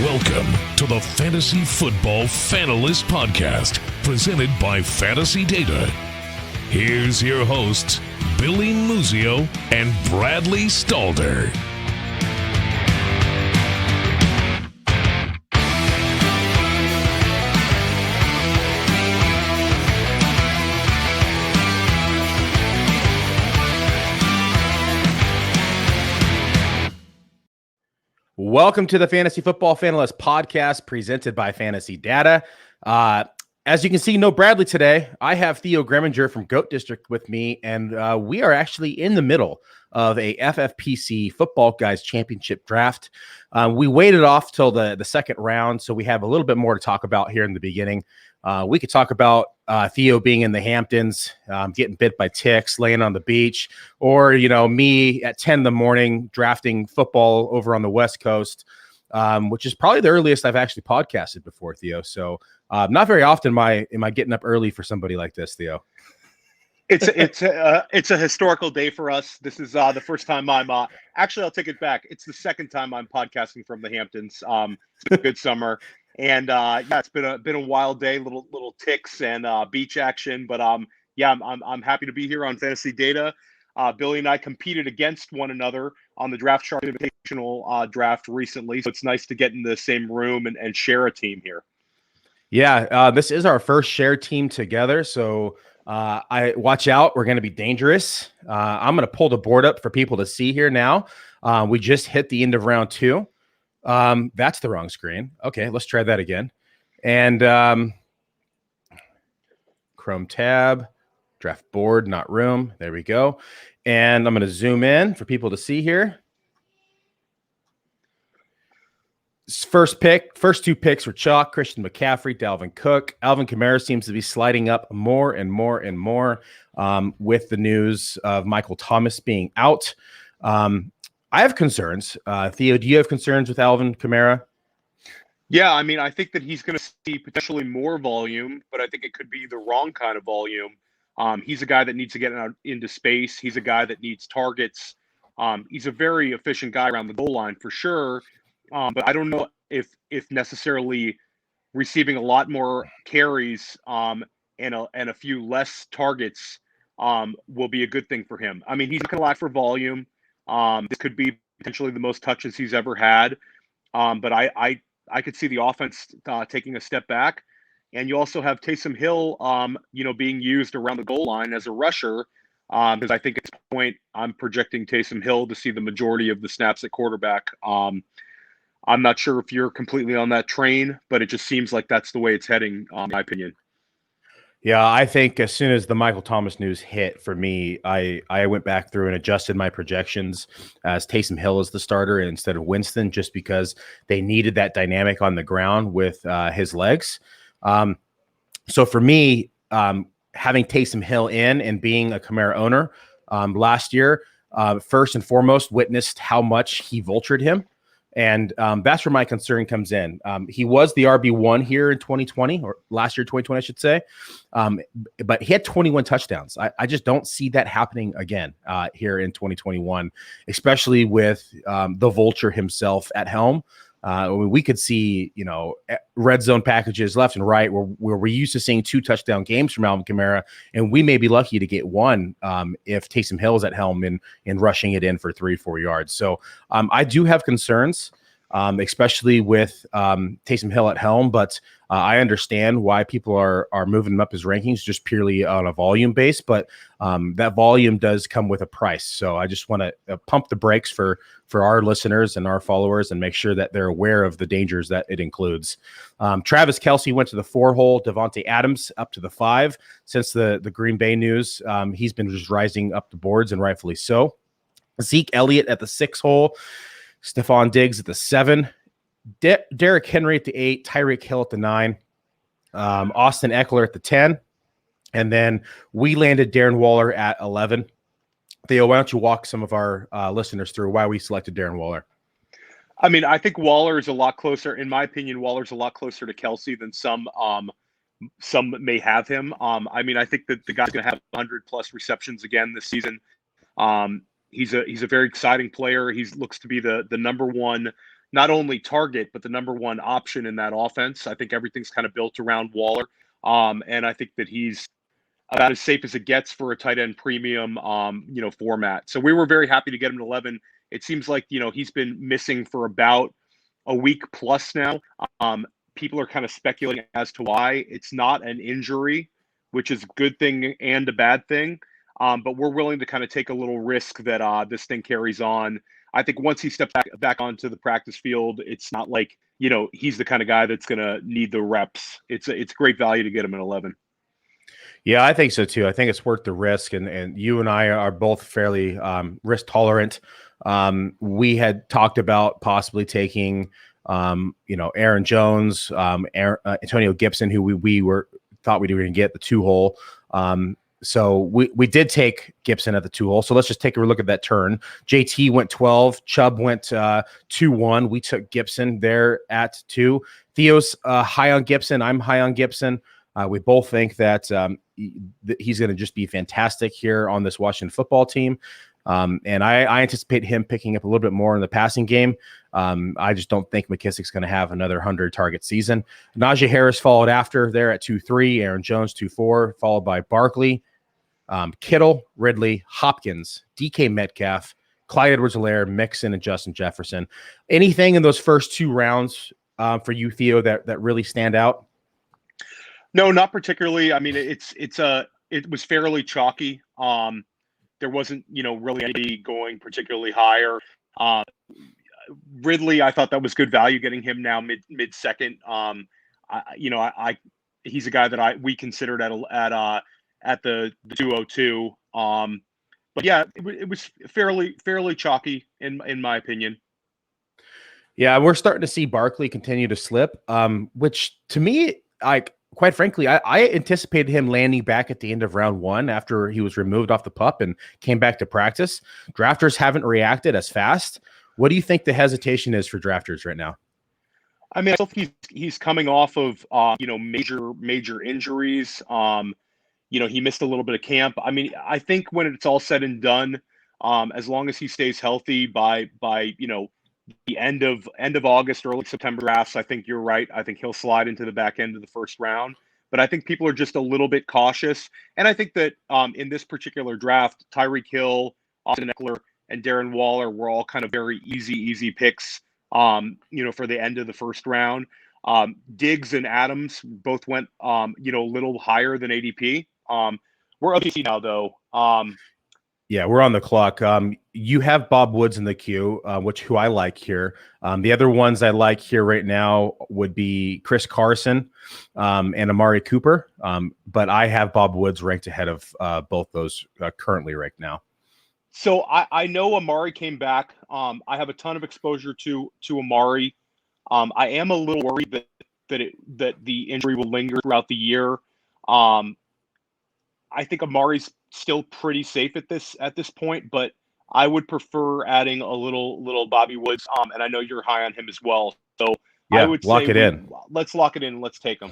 Welcome to the Fantasy Football Fanalist Podcast, presented by Fantasy Data. Here's your hosts, Billy Muzio and Bradley Stalder. Welcome to the Fantasy Football Fanalist Podcast presented by Fantasy Data. As you can see, no Bradley today. I have Theo Gremminger from GOAT District with me, and we are actually in the middle of a FFPC FootballGuys Championship draft. We waited off till the second round, so we have a little bit more to talk about here in the beginning. We could talk about Theo being in the Hamptons, getting bit by ticks, laying on the beach, or, me at 10 in the morning drafting football over on the West Coast, which is probably the earliest I've actually podcasted before, Theo. So not very often am I getting up early for somebody like this, Theo. It's a historical day for us. This is the first time I'm actually, I'll take it back. It's the second time I'm podcasting from the Hamptons. It's been a good summer. And it's been a wild day, little ticks and beach action, but I'm happy to be here on Fantasy Data. Billy and I competed against one another on the Draft Shark Invitational draft recently, so it's nice to get in the same room and share a team here. Yeah, this is our first shared team together, so I watch out. We're going to be dangerous. I'm going to pull the board up for people to see here now. We just hit the end of round 2. That's the wrong screen. Okay, let's try that again. And Chrome tab, draft board, not room. There we go. And I'm going to zoom in for people to see here. First two picks were chalk: Christian McCaffrey, Dalvin Cook. Alvin Kamara seems to be sliding up more and more and more with the news of Michael Thomas being out. I have concerns. Theo, do you have concerns with Alvin Kamara? Yeah, I mean, I think that he's going to see potentially more volume, but I think it could be the wrong kind of volume. He's a guy that needs to get out into space. He's a guy that needs targets. He's a very efficient guy around the goal line for sure. But I don't know if necessarily receiving a lot more carries and a few less targets will be a good thing for him. I mean, he's going to lack for volume. This could be potentially the most touches he's ever had. But I could see the offense taking a step back. And you also have Taysom Hill, being used around the goal line as a rusher. Because I think at this point, I'm projecting Taysom Hill to see the majority of the snaps at quarterback. I'm not sure if you're completely on that train, but it just seems like that's the way it's heading, in my opinion. Yeah, I think as soon as the Michael Thomas news hit for me, I went back through and adjusted my projections as Taysom Hill as the starter instead of Winston, just because they needed that dynamic on the ground with his legs. So for me, having Taysom Hill in and being a Kamara owner last year, first and foremost, witnessed how much he vultured him. And that's where my concern comes in. He was the RB1 here in 2020, or last year, 2020, I should say. But he had 21 touchdowns. I just don't see that happening again here in 2021, especially with the vulture himself at helm. We could see, red zone packages left and right where we're used to seeing 2 touchdown games from Alvin Kamara, and we may be lucky to get one if Taysom Hill is at helm in rushing it in for 3-4 yards. So I do have concerns, especially with Taysom Hill at helm, but I understand why people are moving him up his rankings just purely on a volume base, but that volume does come with a price. So I just want to pump the brakes for our listeners and our followers and make sure that they're aware of the dangers that it includes. Travis Kelce went to the 4 hole, Devonta Adams up to the 5. Since the Green Bay news, he's been just rising up the boards, and rightfully so. Zeke Elliott at the 6 hole, Stephon Diggs at the 7, Derrick Henry at the 8, Tyreek Hill at the 9, Austin Eckler at the 10, and then we landed Darren Waller at 11. Theo, why don't you walk some of our listeners through why we selected Darren Waller? I mean, I think Waller is a lot closer. In my opinion, Waller's a lot closer to Kelce than some may have him. I mean, I think that the guy's going to have 100+ receptions again this season. He's a very exciting player. He looks to be the number one not only target, but the number one option in that offense. I think everything's kind of built around Waller. And I think that he's about as safe as it gets for a tight end premium, format. So we were very happy to get him at 11. It seems like, he's been missing for about a week plus now. People are kind of speculating as to why. It's not an injury, which is a good thing and a bad thing. But we're willing to kind of take a little risk that this thing carries on. I think once he steps back onto the practice field, it's not like, he's the kind of guy that's going to need the reps. It's great value to get him at 11. Yeah, I think so too. I think it's worth the risk, and you and I are both fairly risk tolerant. We had talked about possibly taking, Aaron Jones, Antonio Gibson, who we thought we were going to get the 2-hole. So we did take Gibson at the 2-hole. So let's just take a look at that turn. JT went 12. Chubb went 2-1. We took Gibson there at 2. Theo's high on Gibson. I'm high on Gibson. We both think that he's going to just be fantastic here on this Washington football team. And I anticipate him picking up a little bit more in the passing game. I just don't think McKissick's going to have another 100-target season. Najee Harris followed after there at 2-3. Aaron Jones 2-4, followed by Barkley, Kittle, Ridley, Hopkins, DK Metcalf, Clyde Edwards-Helaire, Mixon, and Justin Jefferson. Anything in those first 2 rounds for you, Theo, that really stand out? No, not particularly. I mean, it was fairly chalky. There wasn't, really any going particularly higher. Ridley, I thought that was good value getting him now mid second. He's a guy that we considered at the 202. But yeah, it was fairly chalky in my opinion. Yeah, we're starting to see Barkley continue to slip, which to me, quite frankly, I anticipated him landing back at the end of round 1 after he was removed off the PUP and came back to practice. Drafters haven't reacted as fast. What do you think the hesitation is for drafters right now? I mean, I still think he's coming off of major injuries. He missed a little bit of camp. I mean, I think when it's all said and done, as long as he stays healthy by the end of August, early September drafts, I think you're right. I think he'll slide into the back end of the first round. But I think people are just a little bit cautious. And I think that in this particular draft, Tyreek Hill, Austin Eckler, and Darren Waller were all kind of very easy picks, for the end of the first round. Diggs and Adams both went, a little higher than ADP. We're up now, though. Yeah, we're on the clock. You have Bob Woods in the queue, who I like here. The other ones I like here right now would be Chris Carson and Amari Cooper. But I have Bob Woods ranked ahead of both those currently right now. So I know Amari came back. I have a ton of exposure to Amari. I am a little worried that the injury will linger throughout the year. I think Amari's still pretty safe at this point, but I would prefer adding a little Bobby Woods. And I know you're high on him as well. So yeah, I would lock say it in. Let's lock it in. Let's take him.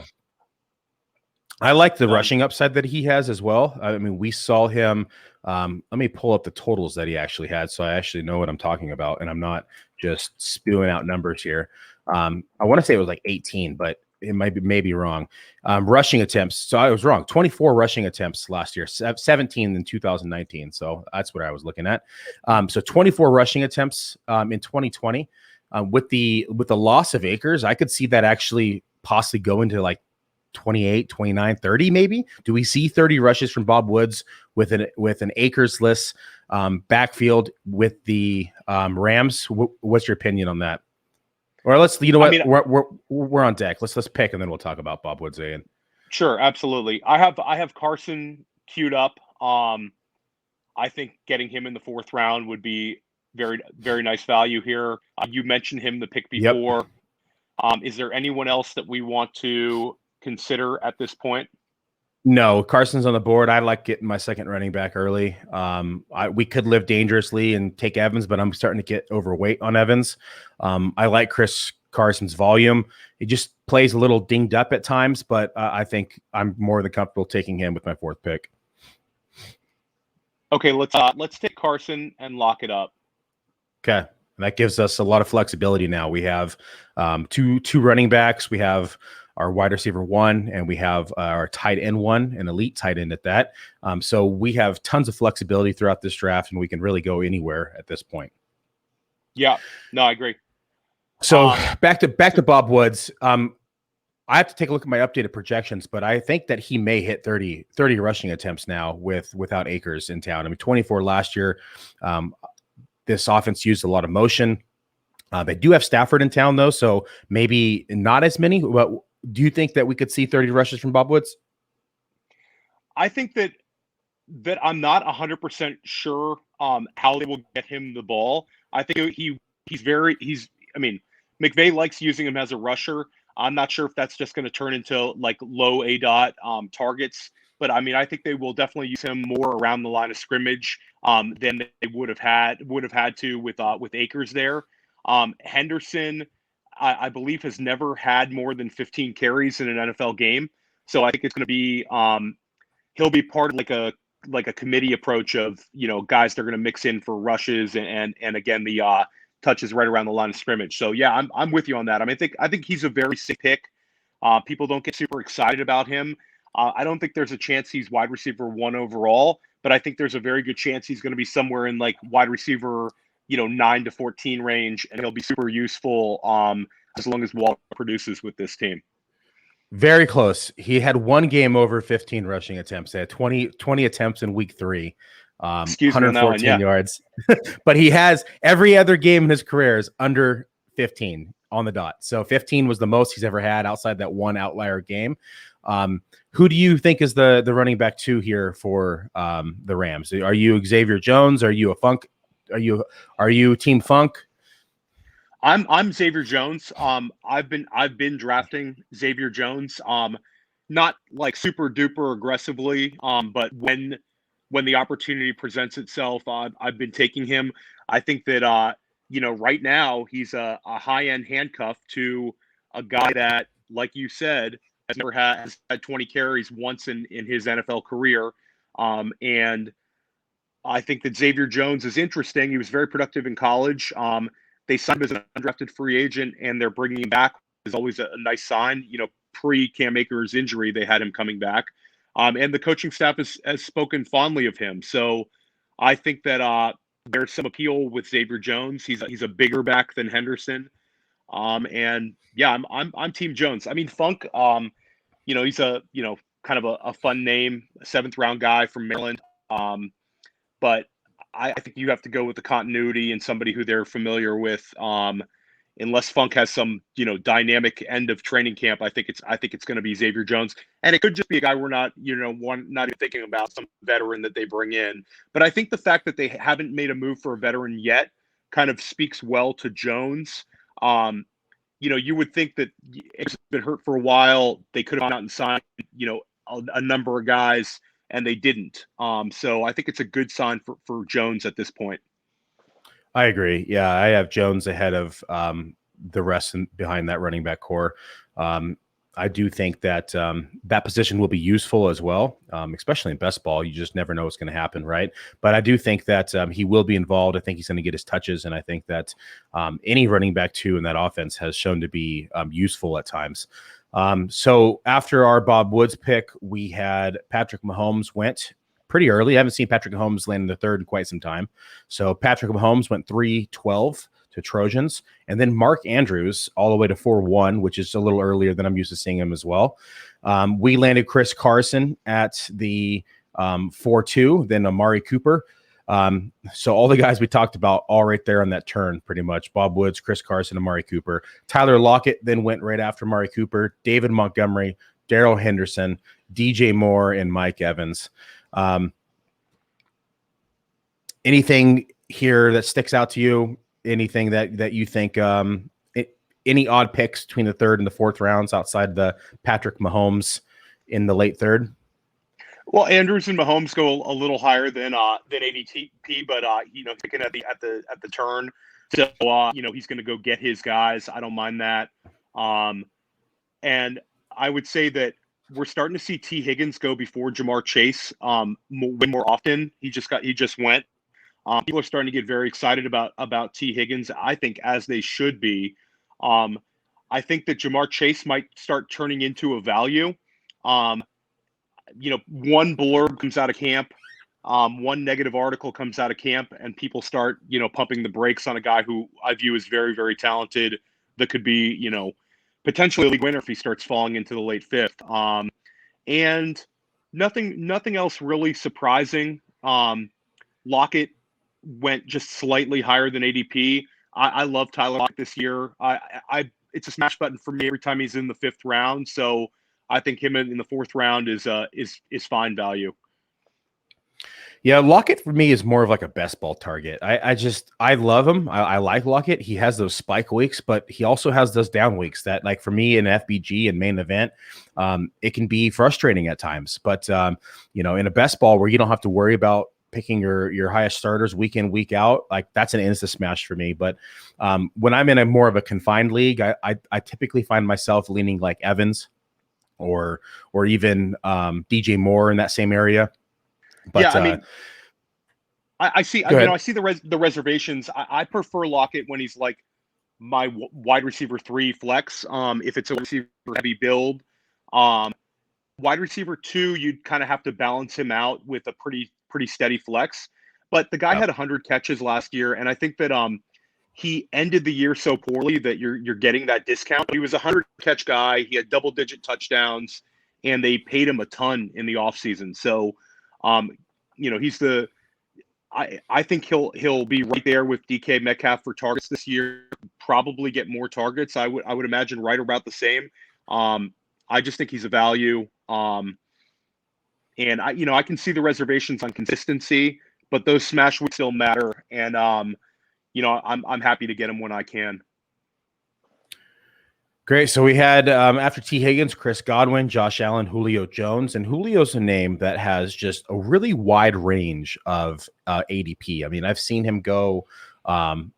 I like the rushing upside that he has as well. I mean, we saw him. Let me pull up the totals that he actually had, so I actually know what I'm talking about, and I'm not just spewing out numbers here. I want to say it was like 18, but it may be wrong. Rushing attempts. So I was wrong. 24 rushing attempts last year, 17 in 2019. So that's what I was looking at. So 24 rushing attempts in 2020. With the loss of Akers, I could see that actually possibly go into like 28, 29, 30 maybe. Do we see 30 rushes from Bob Woods with an Akers-less backfield with the Rams? What's your opinion on that? Or let's, what? I mean, we're on deck. Let's pick, and then we'll talk about Bob Woods again. Sure, absolutely. I have Carson queued up. I think getting him in the 4th round would be very, very nice value here. You mentioned him the pick before. Yep. Is there anyone else that we want to consider at this point? No, Carson's on the board. I like getting my second running back early. We could live dangerously and take Evans, but I'm starting to get overweight on Evans. I like Chris Carson's volume. He just plays a little dinged up at times, but I think I'm more than comfortable taking him with my 4th pick. Okay, let's take Carson and lock it up. Okay, And that gives us a lot of flexibility now. We have two running backs. We have our wide receiver 1, and we have our tight end 1, an elite tight end at that. So we have tons of flexibility throughout this draft, and we can really go anywhere at this point. Yeah, no, I agree. So back to Bob Woods. I have to take a look at my updated projections, but I think that he may hit 30 rushing attempts now without Akers in town. I mean, 24 last year. This offense used a lot of motion. They do have Stafford in town, though, so maybe not as many. But do you think that we could see 30 rushes from Bob Woods? I think that I'm not 100% sure how they will get him the ball. I think I mean, McVay likes using him as a rusher. I'm not sure if that's just going to turn into like low ADOT targets, but I mean, I think they will definitely use him more around the line of scrimmage than they would have had to with Akers there. Henderson, I believe, has never had more than 15 carries in an NFL game, so I think it's going to be he'll be part of like a committee approach of, you know, guys they're going to mix in for rushes and again the touches right around the line of scrimmage. So yeah, I'm with you on that. I mean, I think he's a very sick pick. People don't get super excited about him. I don't think there's a chance he's wide receiver 1 overall, but I think there's a very good chance he's going to be somewhere in like wide receiver, 9 to 14 range, and he'll be super useful as long as Waller produces with this team. Very close. He had one game over 15 rushing attempts. They had 20 attempts in week 3. 114 yards. But he has every other game in his career is under 15 on the dot. So 15 was the most he's ever had outside that one outlier game. Who do you think is the running back 2 here for the Rams? Are you Xavier Jones? Are you a Funk? Are you Team Funk? I'm Xavier Jones. I've been drafting Xavier Jones. Not like super duper aggressively. But when the opportunity presents itself, I've been taking him. I think that right now he's a high end handcuff to a guy that, like you said, has had 20 carries once in his NFL career. And I think that Xavier Jones is interesting. He was very productive in college. They signed him as an undrafted free agent, and they're bringing him back. Is always a nice sign. Pre Cam Akers injury, they had him coming back. And the coaching staff has spoken fondly of him. So I think that there's some appeal with Xavier Jones. He's a bigger back than Henderson. And yeah, I'm Team Jones. I mean, Funk, he's a kind of a fun name, a 7th round guy from Maryland. But I think you have to go with the continuity and somebody who they're familiar with. Unless Funk has some, dynamic end of training camp, I think it's going to be Xavier Jones, and it could just be a guy we're not even thinking about, some veteran that they bring in. But I think the fact that they haven't made a move for a veteran yet kind of speaks well to Jones. You would think that it's been hurt for a while. They could have gone out and signed, a number of guys, and they didn't. So I think it's a good sign for Jones at this point. I agree. Yeah, I have Jones ahead of the rest behind that running back core. I do think that that position will be useful as well, especially in best ball. You just never know what's going to happen, right? But I do think that he will be involved. I think he's going to get his touches, and I think that any running back 2 in that offense has shown to be useful at times. So after our Bob Woods pick, we had Patrick Mahomes went pretty early. I haven't seen Patrick Mahomes land in the 3rd in quite some time. So Patrick Mahomes went 3-12 to Trojans, and then Mark Andrews all the way to 4-1, which is a little earlier than I'm used to seeing him as well. We landed Chris Carson at the 4-2, then Amari Cooper. So all the guys we talked about all right there on that turn, pretty much. Bob Woods, Chris Carson, Amari Cooper. Tyler Lockett then went right after Amari Cooper, David Montgomery, Darrell Henderson, DJ Moore, and Mike Evans. Anything here that sticks out to you? Anything that you think, any odd picks between the 3rd and the 4th rounds outside the Patrick Mahomes in the late 3rd? Well, Andrews and Mahomes go a little higher than ADP, but picking at the turn, so he's going to go get his guys. I don't mind that. And I would say that we're starting to see T. Higgins go before Jamar Chase way more often. He just went. People are starting to get very excited about T. Higgins, I think, as they should be. I think that Jamar Chase might start turning into a value. One blurb comes out of camp, one negative article comes out of camp, and people start, pumping the brakes on a guy who I view as very, very talented that could be, potentially a league winner if he starts falling into the late fifth. And nothing else really surprising. Lockett went just slightly higher than ADP. I love Tyler Lockett this year. It's a smash button for me every time he's in the fifth round. So I think him in the fourth round is fine value. Yeah, Lockett for me is more of like a best ball target. I love him. I like Lockett. He has those spike weeks, but he also has those down weeks that, like, for me in FBG and main event, it can be frustrating at times. But in a best ball where you don't have to worry about picking your highest starters week in, week out, like, that's an insta smash for me. But when I'm in a more of a confined league, I typically find myself leaning like Evans or even DJ Moore in that same area. But yeah, I see. I see the reservations. I prefer Lockett when he's like my wide receiver 3 flex. If it's a receiver heavy build, wide receiver 2, you'd kind of have to balance him out with a pretty steady flex. But the guy had 100 catches last year, and I think that he ended the year so poorly that you're getting that discount. He was a 100 catch guy. He had double-digit touchdowns, and they paid him a ton in the offseason. So, I think he'll be right there with DK Metcalf for targets this year. Probably get more targets. I would imagine right about the same. I just think he's a value. And I can see the reservations on consistency, but those smash weeks still matter. And I'm happy to get him when I can. Great. So we had, after T. Higgins, Chris Godwin, Josh Allen, Julio Jones. And Julio's a name that has just a really wide range of ADP. I mean, I've seen him go,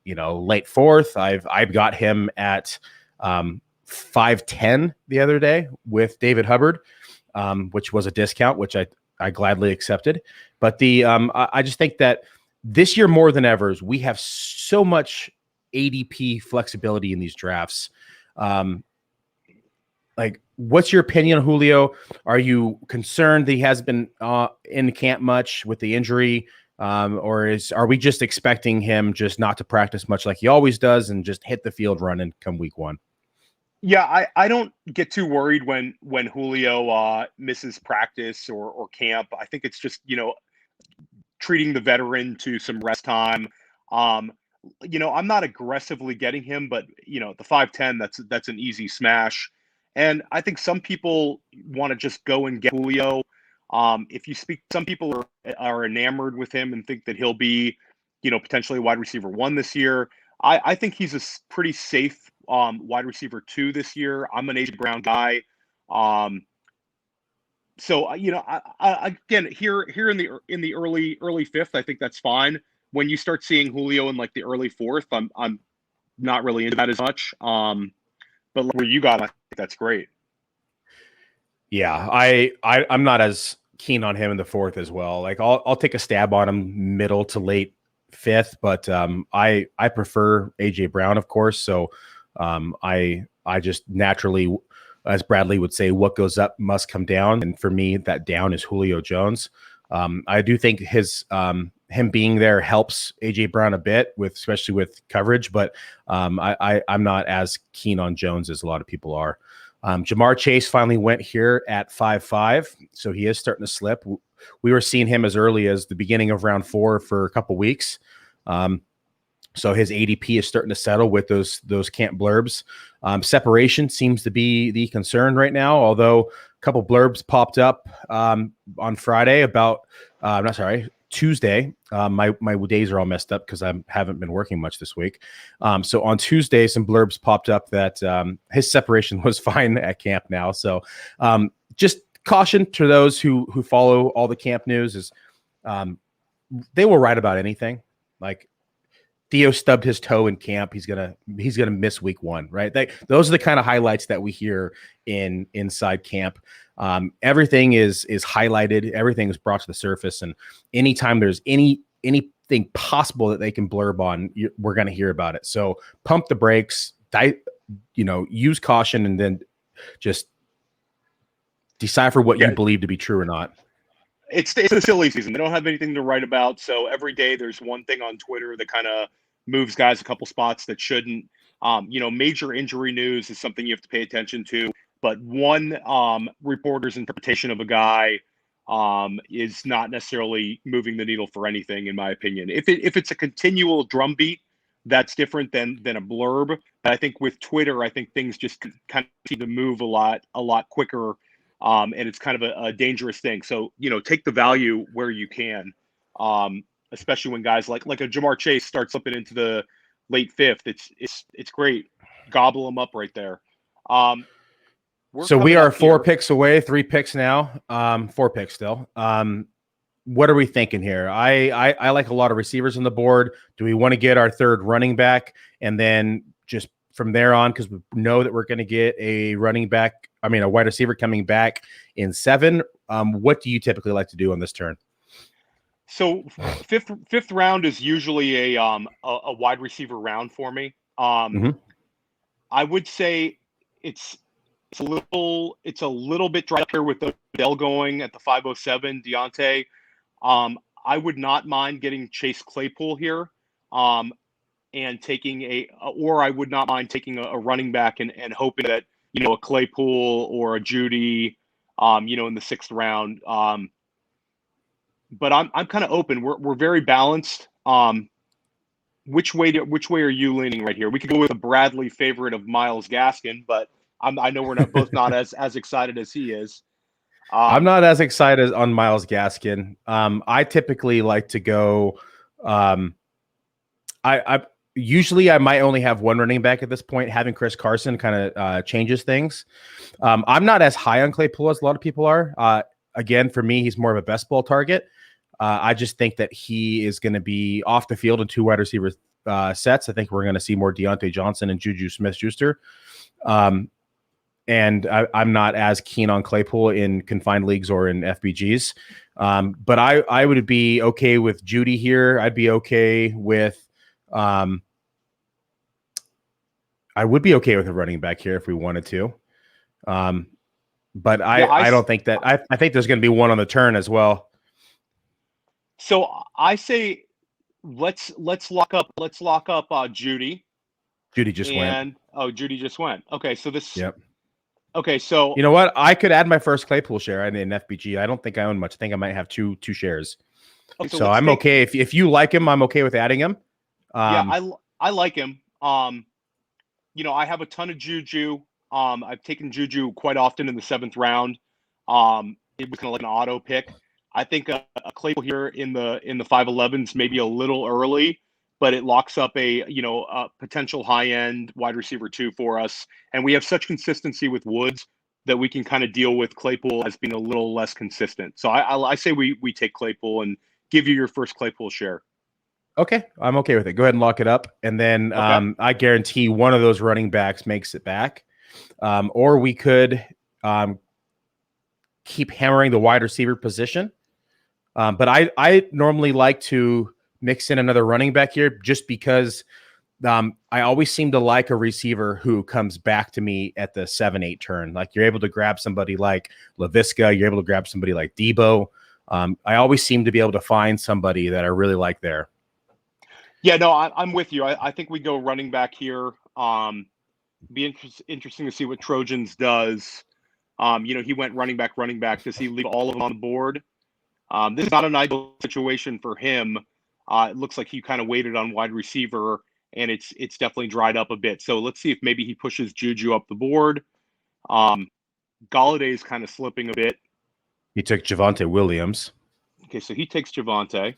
late fourth. I've got him at 5'10" the other day with David Hubbard, which was a discount, which I gladly accepted. But I just think that this year more than ever, we have so much ADP flexibility in these drafts. What's your opinion on Julio? Are you concerned that he has been in camp much with the injury? Or are we just expecting him just not to practice much like he always does and just hit the field running come week one? Yeah, I don't get too worried when Julio misses practice or camp. I think it's just, treating the veteran to some rest time. I'm not aggressively getting him, but the 5'10", that's an easy smash. And I think some people want to just go and get Julio. Some people are enamored with him and think that he'll be, potentially wide receiver 1 this year. I think he's a pretty safe wide receiver 2 this year. I'm an A.J. Brown guy. So again, here in the early fifth, I think that's fine. When you start seeing Julio in like the early fourth, I'm not really into that as much. But where you got, I think that's great. Yeah, I'm not as keen on him in the fourth as well. Like I'll take a stab on him middle to late fifth, but I prefer AJ Brown, of course. So I just naturally, as Bradley would say, what goes up must come down, and for me, that down is Julio Jones. I do think him being there helps AJ Brown a bit, especially with coverage, but I'm not as keen on Jones as a lot of people are. Jamar Chase finally went here at 5'5", so he is starting to slip. We were seeing him as early as the beginning of round 4 for a couple weeks. So his ADP is starting to settle with those camp blurbs. Separation seems to be the concern right now, although a couple blurbs popped up on Friday about Tuesday. My days are all messed up because I haven't been working much this week. So on Tuesday, some blurbs popped up that his separation was fine at camp now. So just caution to those who follow all the camp news is they will write about anything. Like Theo stubbed his toe in camp. He's gonna miss week 1, right? Those are the kind of highlights that we hear inside camp. Everything is highlighted. Everything is brought to the surface, and anytime there's anything anything possible that they can blurb on, we're going to hear about it. So pump the brakes, use caution, and then just decipher what you believe to be true or not. It's a silly season. They don't have anything to write about. So every day there's one thing on Twitter that kind of moves guys a couple spots that shouldn't. Major injury news is something you have to pay attention to. But one reporter's interpretation of a guy is not necessarily moving the needle for anything, in my opinion. If it's a continual drumbeat, that's different than a blurb. But I think with Twitter, I think things just kind of seem to move a lot quicker. And it's kind of a dangerous thing. So, take the value where you can, especially when guys like a Jamar Chase start slipping into the late fifth. It's great. Gobble them up right there. So we are 4 picks away, 3 picks now, 4 picks still. What are we thinking here? I like a lot of receivers on the board. Do we want to get our third running back and then just from there on, because we know that we're going to get a wide receiver coming back in 7. What do you typically like to do on this turn? So fifth round is usually a wide receiver round for me. I would say it's a little bit dry up here with Odell going at the 507, Deontay. I would not mind getting Chase Claypool here. And taking or I would not mind taking a running back and hoping that, a Claypool or a Judy, in the 6th round. But I'm kind of open. We're very balanced. Which way are you leaning right here? We could go with a Bradley favorite of Myles Gaskin, but I know we're both not as excited as he is. I'm not as excited on Myles Gaskin. I typically like to go. Usually I might only have one running back at this point. Having Chris Carson kind of changes things. I'm not as high on Claypool as a lot of people are. Again, for me, he's more of a best ball target. I just think that he is going to be off the field in 2 wide receiver sets. I think we're going to see more Deontay Johnson and Juju Smith-Schuster. And I'm not as keen on Claypool in confined leagues or in FBGs. But I would be okay with Judy here. I'd be okay with I would be okay with a running back here if we wanted to. But I don't think that I think there's going to be one on the turn as well. So I say let's lock up Judy. Judy just went. Oh, Judy just went. Okay, so this. Yep. Okay, so you know what? I could add my first Claypool share in FBG. I don't think I own much. I think I might have two shares. Okay, so I'm okay if you like him. I'm okay with adding him. Yeah, I like him. I have a ton of Juju. I've taken Juju quite often in the 7th round. It was kind of like an auto pick. I think a Claypool here in the 511s maybe a little early, but it locks up a potential high end wide receiver 2 for us. And we have such consistency with Woods that we can kind of deal with Claypool as being a little less consistent. So I say we take Claypool and give you your first Claypool share. Okay, I'm okay with it. Go ahead and lock it up. And then I guarantee one of those running backs makes it back. Or we could keep hammering the wide receiver position. But I normally like to mix in another running back here just because I always seem to like a receiver who comes back to me at the 7-8 turn. Like you're able to grab somebody like LaVisca, you're able to grab somebody like Debo. I always seem to be able to find somebody that I really like there. Yeah, no, I'm with you. I think we go running back here. Be interesting to see what Trojans does. He went running back. Does he leave all of them on the board? This is not an ideal situation for him. It looks like he kind of waited on wide receiver, and it's definitely dried up a bit. So let's see if maybe he pushes Juju up the board. Galladay's kind of slipping a bit. He took Javonte Williams. Okay, so he takes Javonte.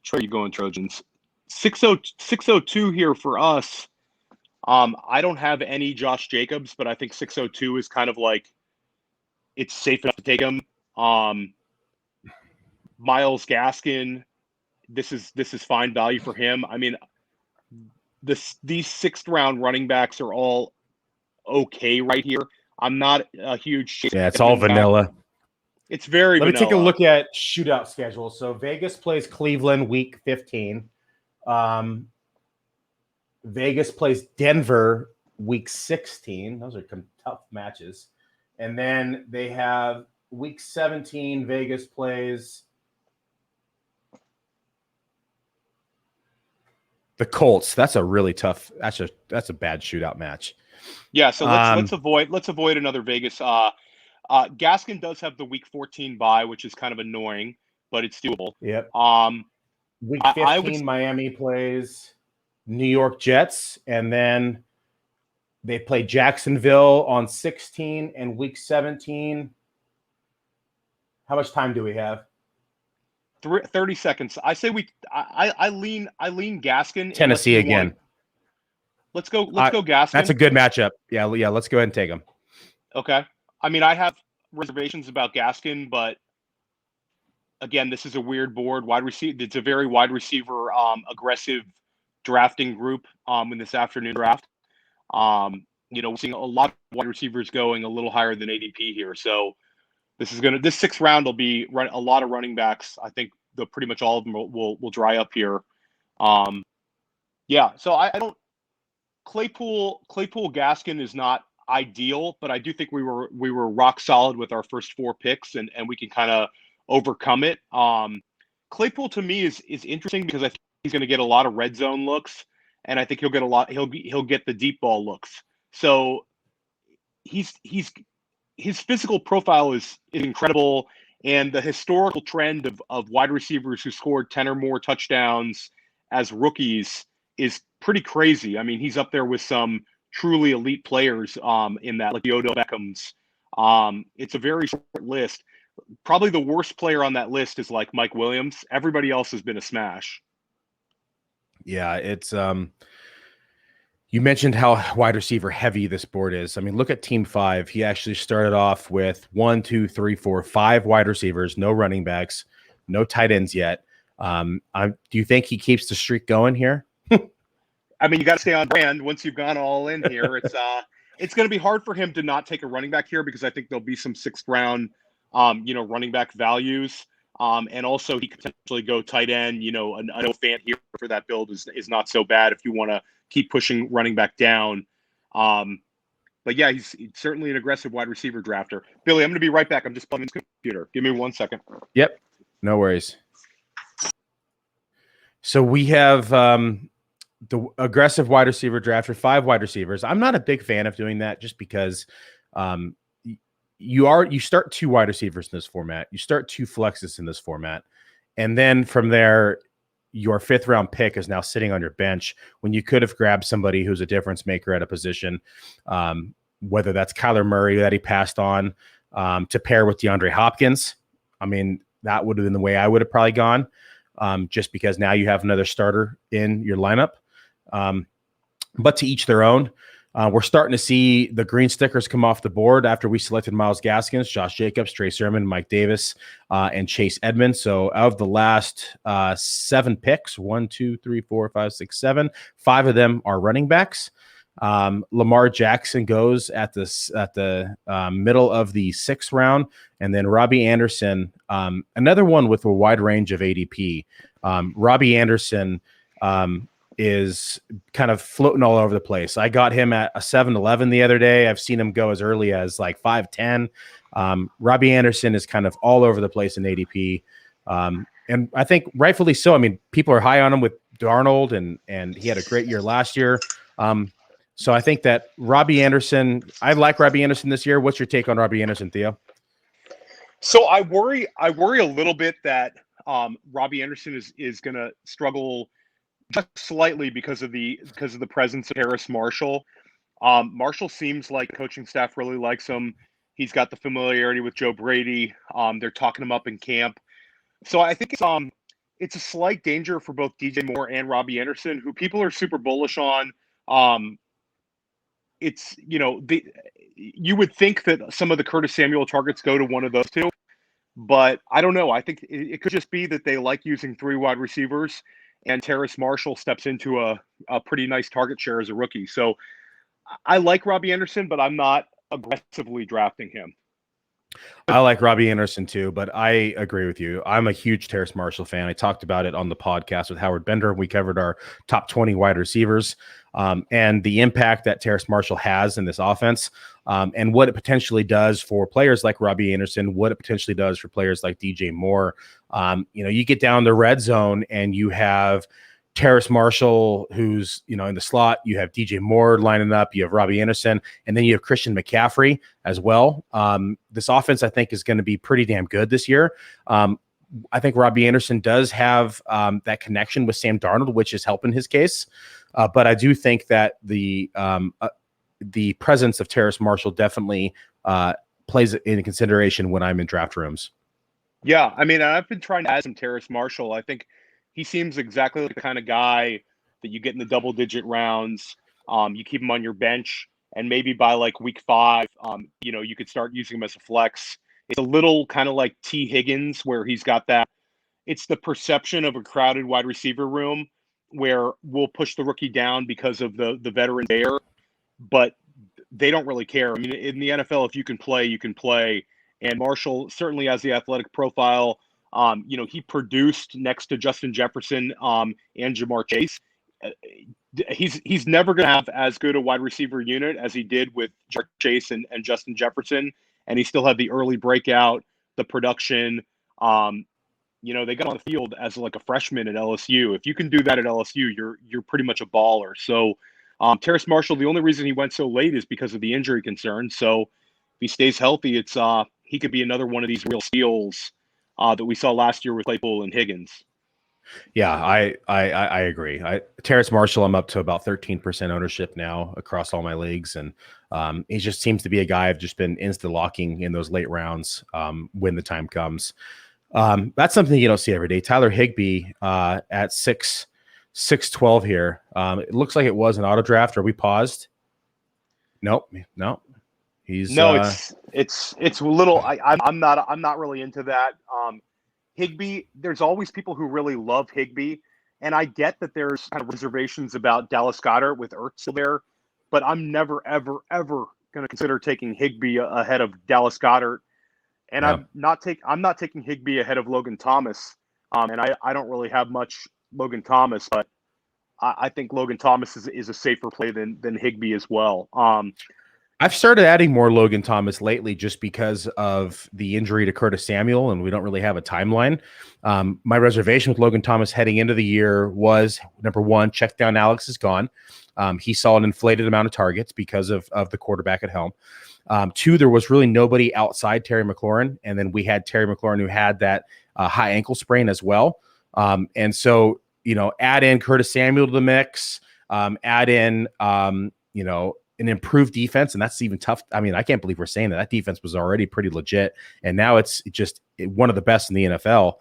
Where are you going, Trojans? 602 here for us. I don't have any Josh Jacobs, but I think 602 is kind of like it's safe enough to take him. Myles Gaskin, this is fine value for him. I mean, these 6th round running backs are all okay right here. I'm not a huge. Yeah, it's all vanilla. It's very Let vanilla. me take a look at shootout schedule. So Vegas plays Cleveland week 15. Vegas plays Denver week 16. Those are tough matches. And then they have week 17, Vegas plays the Colts. That's a really tough. That's a bad shootout match. Yeah, so let's avoid another Vegas. Gaskin does have the week 14 bye, which is kind of annoying, but it's doable. Yep. Week 15, Miami plays New York Jets, and then they play Jacksonville on 16 and week 17. How much time do we have? 30 seconds. I say I lean Gaskin. Tennessee again. Let's go Gaskin. That's a good matchup. Yeah, let's go ahead and take him. Okay. I mean, I have reservations about Gaskin, but again, this is a weird board. It's a very wide receiver aggressive drafting group in this afternoon draft. We're seeing a lot of wide receivers going a little higher than ADP here. So this sixth round will be a lot of running backs. I think pretty much all of them will dry up here. So I don't. Claypool Gaskin is not ideal, but I do think we were rock solid with our first 4 picks, and we can kind of overcome it. Claypool to me is interesting because I think he's going to get a lot of red zone looks, and I think he'll get the deep ball looks. So his physical profile is incredible, and the historical trend of wide receivers who scored 10 or more touchdowns as rookies is pretty crazy. I mean, he's up there with some truly elite players in that, like the Odell Beckhams. It's a very short list. Probably the worst player on that list is like Mike Williams. Everybody else has been a smash. Yeah, it's you mentioned how wide receiver heavy this board is. I mean, look at Team 5. He actually started off with 1, 2, 3, 4, 5 wide receivers, no running backs, no tight ends yet. Do you think he keeps the streak going here? I mean, you got to stay on brand once you've gone all in here. It's going to be hard for him to not take a running back here because I think there'll be some 6th round, running back values. And also he could potentially go tight end. I know Fant here for that build is not so bad if you want to keep pushing running back down. But yeah, he's certainly an aggressive wide receiver drafter. Billy, I'm going to be right back. I'm just plugging his computer. Give me 1 second. Yep. No worries. So we have the aggressive wide receiver draft for 5 wide receivers. I'm not a big fan of doing that just because you start 2 wide receivers in this format. You start 2 flexes in this format. And then from there, your 5th round pick is now sitting on your bench when you could have grabbed somebody who's a difference maker at a position, whether that's Kyler Murray that he passed on to pair with DeAndre Hopkins. I mean, that would have been the way I would have probably gone, just because now you have another starter in your lineup. But to each their own. We're starting to see the green stickers come off the board after we selected Myles Gaskins, Josh Jacobs, Trey Sermon, Mike Davis, and Chase Edmonds. So of the last 7 picks, 1, 2, 3, 4, 5, 6, 7, 5 of them are running backs. Lamar Jackson goes at the middle of the 6th round, and then Robbie Anderson, another one with a wide range of ADP. Robbie Anderson is kind of floating all over the place. I got him at a 7-11 the other day. I've seen him go as early as like 5-10. Robbie Anderson is kind of all over the place in ADP. And I think rightfully so. I mean, people are high on him with Darnold, and he had a great year last year. So I think that Robbie Anderson, I like Robbie Anderson this year. What's your take on Robbie Anderson, Theo? So I worry a little bit that Robbie Anderson is going to struggle just slightly because of the presence of Harris Marshall. Marshall seems like the coaching staff really likes him. He's got the familiarity with Joe Brady. They're talking him up in camp. So I think it's a slight danger for both DJ Moore and Robbie Anderson, who people are super bullish on. You would think that some of the Curtis Samuel targets go to one of those two, but I don't know. I think it could just be that they like using 3 wide receivers, and Terrace Marshall steps into a pretty nice target share as a rookie. So I like Robbie Anderson, but I'm not aggressively drafting him. I like Robbie Anderson too, but I agree with you. I'm a huge Terrace Marshall fan. I talked about it on the podcast with Howard Bender. We covered our top 20 wide receivers and the impact that Terrace Marshall has in this offense and what it potentially does for players like Robbie Anderson, what it potentially does for players like DJ Moore. You get down the red zone and you have Terrace Marshall, who's, in the slot. You have DJ Moore lining up. You have Robbie Anderson, and then you have Christian McCaffrey as well. This offense, I think, is going to be pretty damn good this year. I think Robbie Anderson does have that connection with Sam Darnold, which is helping his case. But I do think that the presence of Terrace Marshall definitely plays into consideration when I'm in draft rooms. Yeah, I mean, I've been trying to add some Terrace Marshall. I think he seems exactly the kind of guy that you get in the double-digit rounds. You keep him on your bench, and maybe by like week 5, you could start using him as a flex. It's a little kind of like T. Higgins, where he's got that. It's the perception of a crowded wide receiver room where we'll push the rookie down because of the veteran there, but they don't really care. I mean, in the NFL, if you can play, you can play. And Marshall certainly has the athletic profile. He produced next to Justin Jefferson and Jamar Chase. He's never going to have as good a wide receiver unit as he did with Jamar Chase and Justin Jefferson, and he still had the early breakout, the production. They got on the field as like a freshman at LSU. If you can do that at LSU, you're pretty much a baller. So Terrace Marshall, the only reason he went so late is because of the injury concerns. So if he stays healthy, it's he could be another one of these real steals that we saw last year with Claypool and Higgins. Yeah, I agree. Terrace Marshall, I'm up to about 13% ownership now across all my leagues, and he just seems to be a guy I've just been insta-locking in those late rounds when the time comes. That's something you don't see every day. Tyler Higbee at 6'12" here. It looks like it was an auto draft. Are we paused? Nope. He's it's a little. I'm not really into that. Higbee, there's always people who really love Higbee, and I get that there's kind of reservations about Dallas Goedert with Ertz still there, but I'm never ever going to consider taking Higbee ahead of Dallas Goedert, and I'm not taking Higbee ahead of Logan Thomas, and I don't really have much Logan Thomas, but I think Logan Thomas is a safer play than Higbee as well. I've started adding more Logan Thomas lately just because of the injury to Curtis Samuel, and we don't really have a timeline. My reservation with Logan Thomas heading into the year was, number one, check down Alex is gone. He saw an inflated amount of targets because of the quarterback at helm. 2, there was really nobody outside Terry McLaurin, and then we had Terry McLaurin who had that high ankle sprain as well. And so, add in Curtis Samuel to the mix, add in, an improved defense, and that's even tough. I mean, I can't believe we're saying that defense was already pretty legit, and now it's just one of the best in the NFL.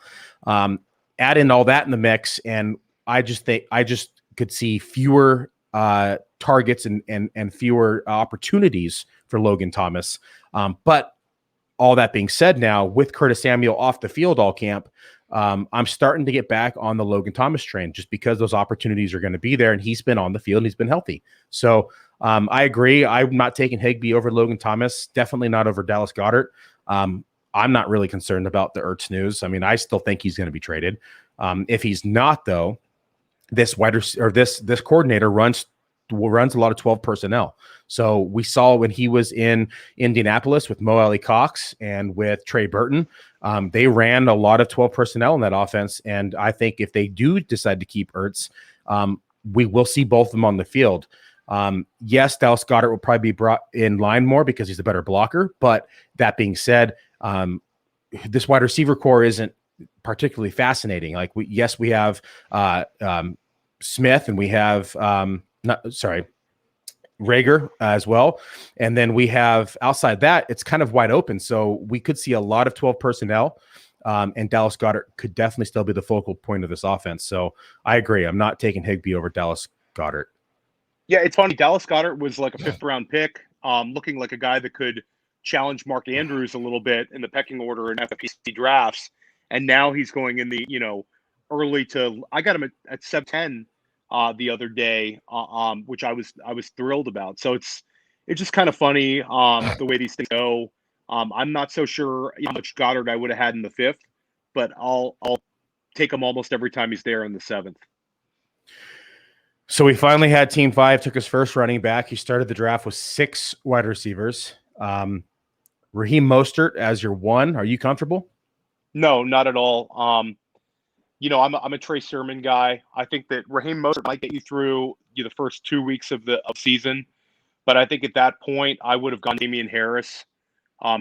Add in all that in the mix, and I just could see fewer targets and fewer opportunities for Logan Thomas. But all that being said, now with Curtis Samuel off the field all camp, I'm starting to get back on the Logan Thomas train just because those opportunities are going to be there, and he's been on the field and he's been healthy. So I agree. I'm not taking Higbee over Logan Thomas, definitely not over Dallas Goedert. I'm not really concerned about the Ertz news. I mean, I still think he's going to be traded. If he's not, though, this coordinator runs a lot of 12 personnel. So we saw when he was in Indianapolis with Mo Alley Cox and with Trey Burton, they ran a lot of 12 personnel in that offense. And I think if they do decide to keep Ertz, we will see both of them on the field. Yes, Dallas Goedert will probably be brought in line more because he's a better blocker. But that being said, this wide receiver core isn't particularly fascinating. Like we have Smith, and we have Rager as well. And then we have outside that, it's kind of wide open. So we could see a lot of 12 personnel. And Dallas Goedert could definitely still be the focal point of this offense. So I agree. I'm not taking Higbee over Dallas Goedert. Yeah, it's funny. Dallas Goedert was like a 5th-round pick, looking like a guy that could challenge Mark Andrews a little bit in the pecking order in FFPC drafts. And now he's going in the, early to – I got him at 7-10 the other day, which I was thrilled about. So it's it's just kind of funny the way these things go. I'm not so sure how much Goddard I would have had in the 5th, but I'll take him almost every time he's there in the 7th. So we finally had Team 5 took his first running back. He started the draft with 6 wide receivers. Raheem Mostert as your 1. Are you comfortable? No, not at all. I'm a Trey Sermon guy. I think that Raheem Mostert might get you through the first 2 weeks of the season, but I think at that point I would have gone Damian Harris,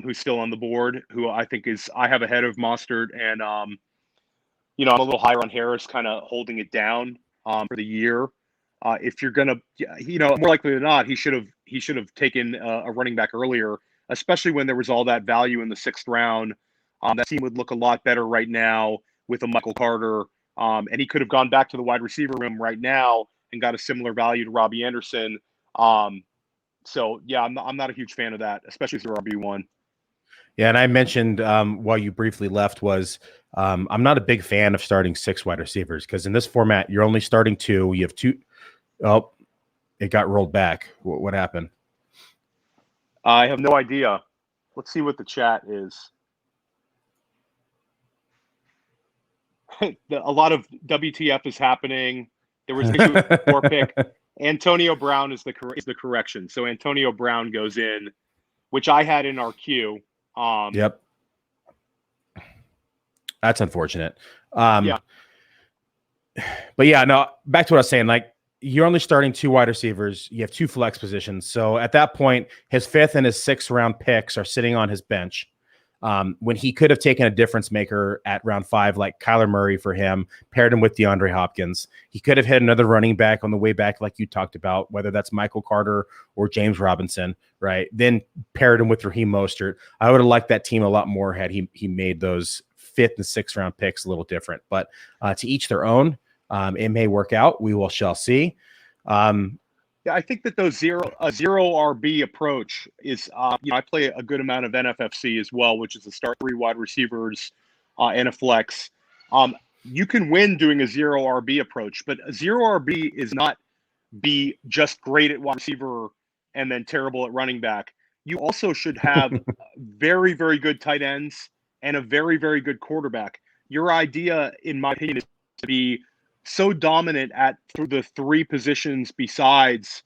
who's still on the board, who I think I have ahead of Mostert, and I'm a little higher on Harris, kind of holding it down for the year. If you're gonna, more likely than not, he should have taken a running back earlier, especially when there was all that value in the 6th round. That team would look a lot better right now with a Michael Carter, and he could have gone back to the wide receiver room right now and got a similar value to Robbie Anderson. So yeah, I'm not a huge fan of that, especially as the RB1. Yeah, and I mentioned while you briefly left was I'm not a big fan of starting 6 wide receivers because in this format you're only starting 2. You have 2. Oh, it got rolled back. What happened? I have no idea. Let's see what the chat is. A lot of WTF is happening. There was a 4 pick. Antonio Brown is the correction. So Antonio Brown goes in, which I had in our queue. Yep. That's unfortunate. Yeah. But yeah, no, back to what I was saying. Like, you're only starting 2 wide receivers. You have 2 flex positions. So at that point, his 5th and his 6th round picks are sitting on his bench. When he could have taken a difference maker at round 5, like Kyler Murray for him, paired him with DeAndre Hopkins. He could have hit another running back on the way back, like you talked about, whether that's Michael Carter or James Robinson, right? Then paired him with Raheem Mostert. I would have liked that team a lot more had he made those 5th and 6th round picks a little different. But to each their own. It may work out. We shall see. Yeah, I think that a zero RB approach is, I play a good amount of NFFC as well, which is a start 3 wide receivers and a flex. You can win doing a 0 RB approach, but a 0 RB is not be just great at wide receiver and then terrible at running back. You also should have very, very good tight ends and a very, very good quarterback. Your idea, in my opinion, is to be so dominant at the 3 positions besides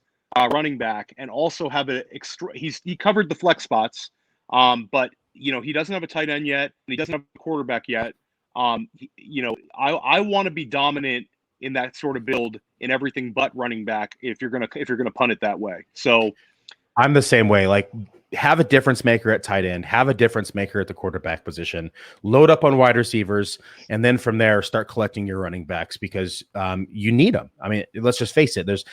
running back, and also have he covered the flex spots, but he doesn't have a tight end yet, and he doesn't have a quarterback yet. I want to be dominant in that sort of build in everything but running back if you're gonna punt it that way. So I'm the same way. Like, have a difference maker at tight end, have a difference maker at the quarterback position, load up on wide receivers, and then from there start collecting your running backs because you need them. I mean, let's just face it. There's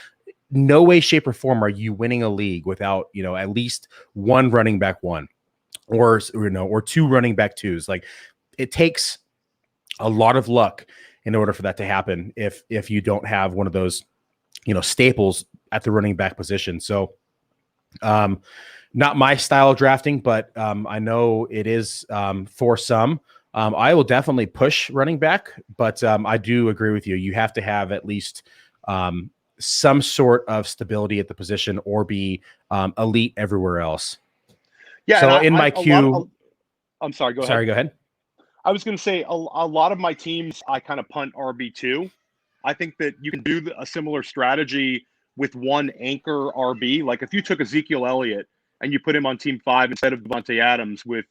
no way, shape, or form are you winning a league without at least 1 running back 1, or 2 running back 2s. Like, it takes a lot of luck in order for that to happen. If you don't have one of those staples at the running back position, so. Not my style of drafting, but I know it is for some. I will definitely push running back, but I do agree with you. You have to have at least some sort of stability at the position or be elite everywhere else. Yeah. So in my queue, I'm sorry. Go ahead. Sorry, go ahead. I was going to say a lot of my teams, I kind of punt RB2. I think that you can do a similar strategy with 1 anchor RB. Like if you took Ezekiel Elliott and you put him on team 5 instead of Devonta Adams with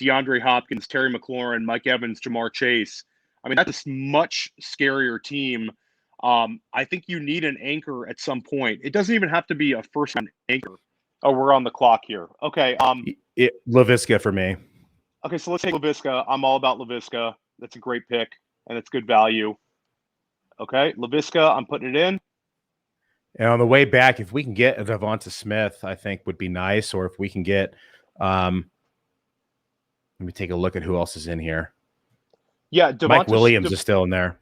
DeAndre Hopkins, Terry McLaurin, Mike Evans, Jamar Chase. I mean, that's a much scarier team. I think you need an anchor at some point. It doesn't even have to be a first-round anchor. Oh, we're on the clock here. Okay. Laviska for me. Okay, so let's take Laviska. I'm all about Laviska. That's a great pick, and it's good value. Okay, Laviska, I'm putting it in. And on the way back, if we can get a Devonta Smith, I think would be nice. Or if we can get, let me take a look at who else is in here. Yeah, Mike Williams is still in there.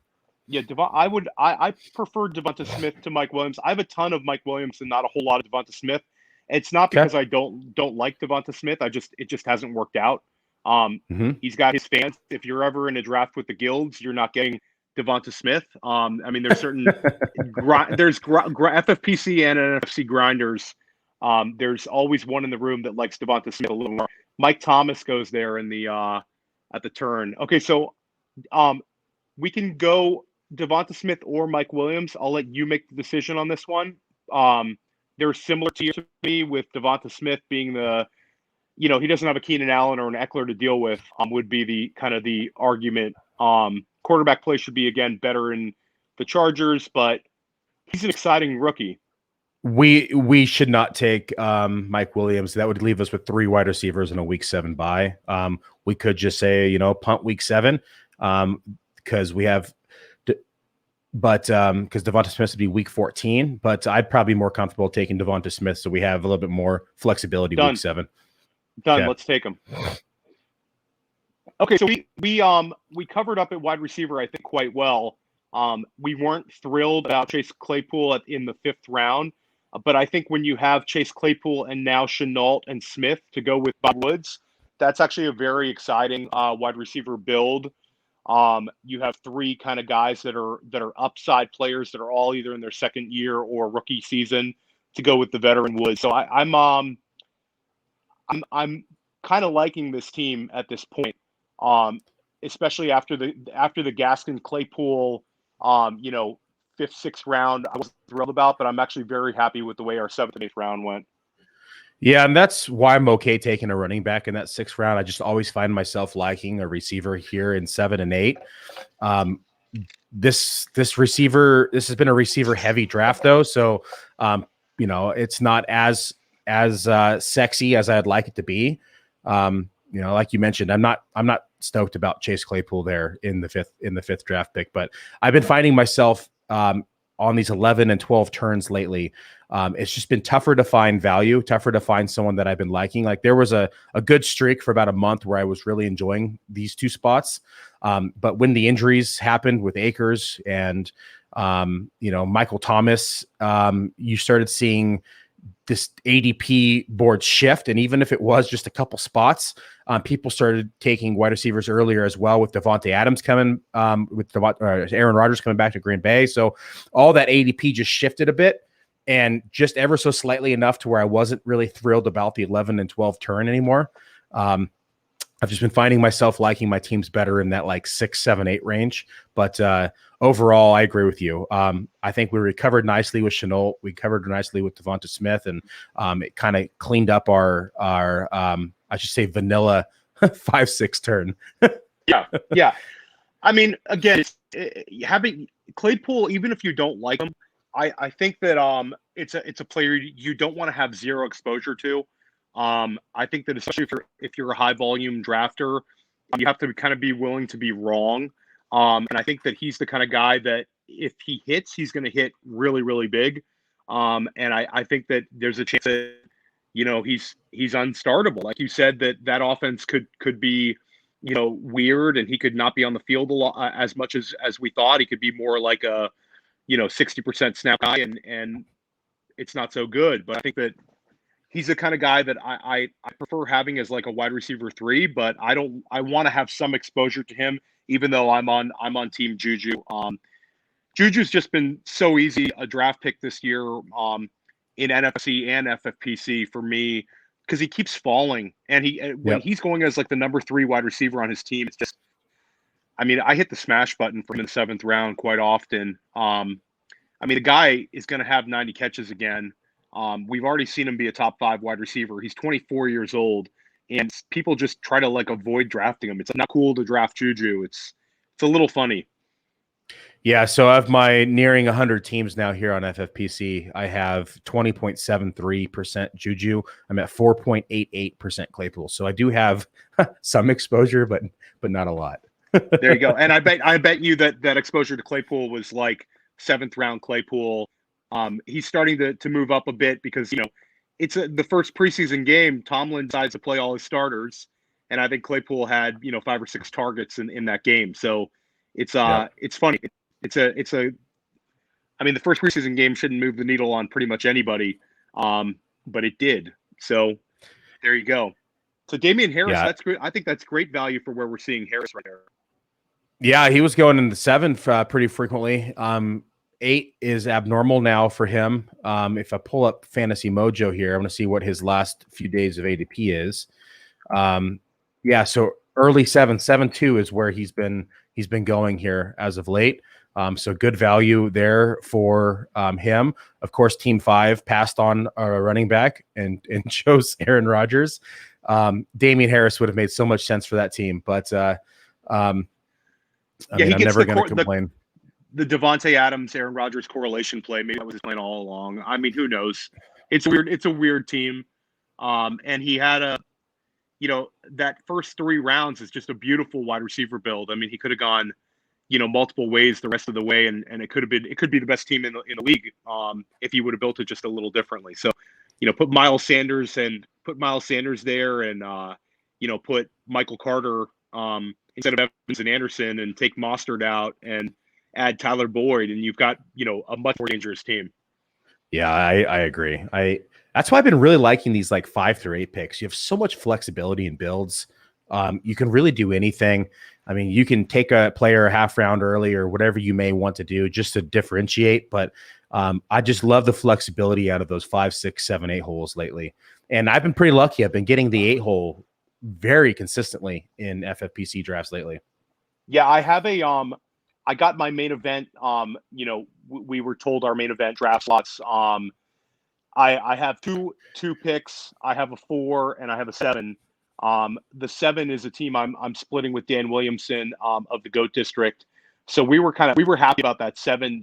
Yeah, I prefer Devonta Smith to Mike Williams. I have a ton of Mike Williams and not a whole lot of Devonta Smith. It's not because I don't like Devonta Smith. It just hasn't worked out. He's got his fans. If you're ever in a draft with the guilds, you're not getting Devonta Smith. I mean, there's certain there's FFPC and NFC grinders There's always one in the room that likes Devonta Smith a little more. Mike Thomas goes there in the at the turn. Okay, so we can go Devonta Smith or Mike Williams. I'll let you make the decision on this one. They're similar to me with Devonta Smith being he doesn't have a Keenan Allen or an Eckler to deal with. Would be the kind of the argument. Quarterback play should be again better in the Chargers, but he's an exciting rookie. We should not take Mike Williams. That would leave us with 3 wide receivers in a week 7 bye. We could just say, punt week 7 because we have, but because Devonta Smith would be week 14. But I'd probably be more comfortable taking Devonta Smith, so we have a little bit more flexibility week 7. Done. Okay. Let's take him. Okay, so we covered up at wide receiver, I think, quite well. We weren't thrilled about Chase Claypool in the 5th round. But I think when you have Chase Claypool and now Shenault and Smith to go with Bob Woods, that's actually a very exciting wide receiver build. You have 3 kind of guys that are upside players that are all either in their 2nd year or rookie season to go with the veteran Woods. So I'm kind of liking this team at this point, especially after the Gaskin Claypool, 5th, 6th round, I wasn't thrilled about, but I'm actually very happy with the way our 7th and 8th round went. Yeah, and that's why I'm okay taking a running back in that 6th round. I just always find myself liking a receiver here in 7 and 8. This has been a receiver heavy draft though, so it's not as sexy as I'd like it to be. Like you mentioned, I'm not stoked about Chase Claypool there in the 5th draft pick, but I've been finding myself on these 11 and 12 turns lately. It's just been tougher to find value, tougher to find someone that I've been liking. Like there was a good streak for about a month where I was really enjoying these 2 spots. But when the injuries happened with Akers and, Michael Thomas, you started seeing this ADP board shift. And even if it was just a couple spots, people started taking wide receivers earlier as well, with Devonta Adams coming, with Aaron Rodgers coming back to Green Bay. So all that ADP just shifted a bit, and just ever so slightly enough to where I wasn't really thrilled about the 11 and 12 turn anymore. I've just been finding myself liking my teams better in that like 6, 7, 8 range. But overall, I agree with you. I think we recovered nicely with Shenault. We covered nicely with Devonta Smith, and it kind of cleaned up our I should say vanilla 5-6 turn. Yeah. I mean, again, having Claypool, even if you don't like him, I think that it's a player you don't want to have zero exposure to. I think that especially if you're a high volume drafter, you have to kind of be willing to be wrong. And I think that he's the kind of guy that if he hits, he's going to hit really, really big. And I think that there's a chance that, he's unstartable. Like you said, that offense could be, weird, and he could not be on the field a lot, as much as we thought. He could be more like a, 60% snap guy, and it's not so good. But I think that he's the kind of guy that I prefer having as like a wide receiver 3, but I want to have some exposure to him, even though I'm on team Juju. Juju's just been so easy a draft pick this year in NFC and FFPC for me, because he keeps falling, and when he's going as like the number 3 wide receiver on his team, it's just, I mean, I hit the smash button for him in the 7th round quite often. The guy is going to have 90 catches again. We've already seen him be a top 5 wide receiver. He's 24 years old, and people just try to like avoid drafting him. It's not cool to draft Juju. It's a little funny. Yeah, so I have my nearing 100 teams now here on FFPC. I have 20.73% Juju. I'm at 4.88% Claypool. So I do have some exposure, but not a lot. There you go. And I bet you that exposure to Claypool was like 7th round Claypool. He's starting to move up a bit because, it's the first preseason game. Tomlin decides to play all his starters, and I think Claypool had 5 or 6 targets in that game. So it's funny. The first preseason game shouldn't move the needle on pretty much anybody, but it did. So there you go. So Damian Harris, that's great. I think that's great value for where we're seeing Harris right there. Yeah, he was going in the 7th pretty frequently. 8 is abnormal now for him. If I pull up Fantasy Mojo here, I'm going to see what his last few days of ADP is. Yeah, so early 7.2 is where he's been going here as of late. So good value there for him. Of course, Team 5 passed on a running back and chose Aaron Rodgers. Damian Harris would have made so much sense for that team, but I'm never going to complain. The Devonta Adams, Aaron Rodgers correlation play, maybe that was his plan all along. I mean, who knows? It's a weird team. And he had that first 3 rounds is just a beautiful wide receiver build. I mean, he could have gone, multiple ways the rest of the way, and it could be the best team in the league if he would have built it just a little differently. So, put Miles Sanders there, and put Michael Carter instead of Evans and Anderson, and take Mostert out and add Tyler Boyd, and you've got a much more dangerous team. Yeah, I agree. That's why I've been really liking these like 5 through 8 picks. You have so much flexibility in builds. You can really do anything. I mean, you can take a player a half round early or whatever you may want to do just to differentiate. But I just love the flexibility out of those 5, 6, 7, 8 holes lately. And I've been pretty lucky. I've been getting the 8 hole very consistently in FFPC drafts lately. Yeah, I have I got my main event. We were told our main event draft slots. I have two picks. I have a 4 and I have a 7. The 7 is a team I'm splitting with Dan Williamson of the GOAT District. So we were happy about that 7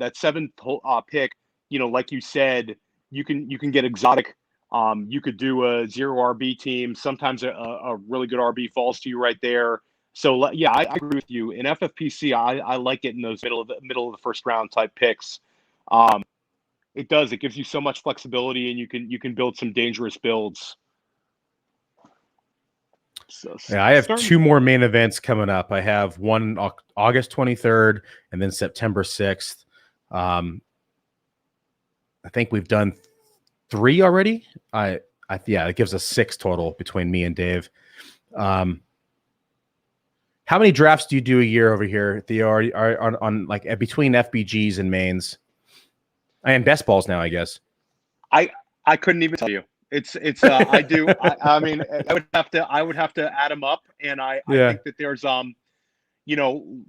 pick. Like you said, you can get exotic. You could do a 0 RB team. Sometimes a really good RB falls to you right there. So yeah, I agree with you. In FFPC, I like it in those middle of the first round type picks. It gives you so much flexibility, and you can build some dangerous builds. So, yeah, I have 2 more main events coming up. I have one August 23rd and then September 6th. I think we've done 3 already. It gives us 6 total between me and Dave. How many drafts do you do a year over here, Theo? Are on like between FBGs and mains, and best balls now, I guess. I couldn't even tell you. It's I do. I mean, I would have to add them up, and I think that there's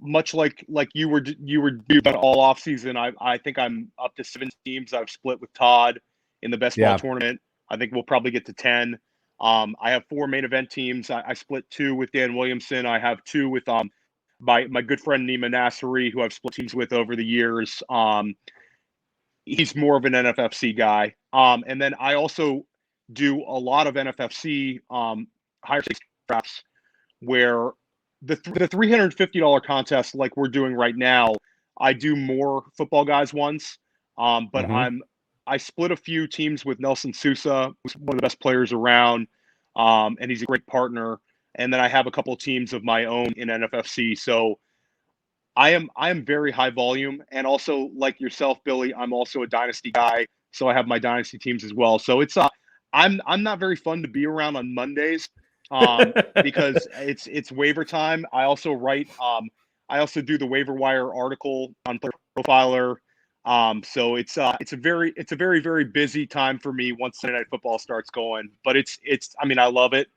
much like you were doing all off season. I think I'm up to 7 teams. I've split with Todd in the best ball tournament. I think we'll probably get to 10. I have 4 main event teams. I split 2 with Dan Williamson. I have 2 with my good friend Nima Nasseri, who I've split teams with over the years. He's more of an NFFC guy. And then I also do a lot of NFFC higher stakes drafts where the $350 contest like we're doing right now, I do more football guys ones. But I split a few teams with Nelson Sousa, who's one of the best players around, and he's a great partner. And then I have a couple of teams of my own in NFFC. So I am very high volume, and also like yourself, Billy, I'm also a dynasty guy. So I have my dynasty teams as well. So it's I'm not very fun to be around on Mondays because it's waiver time. I also write I also do the waiver wire article on Player Profiler. So it's a very very busy time for me once Sunday Night Football starts going. But it's I mean, I love it,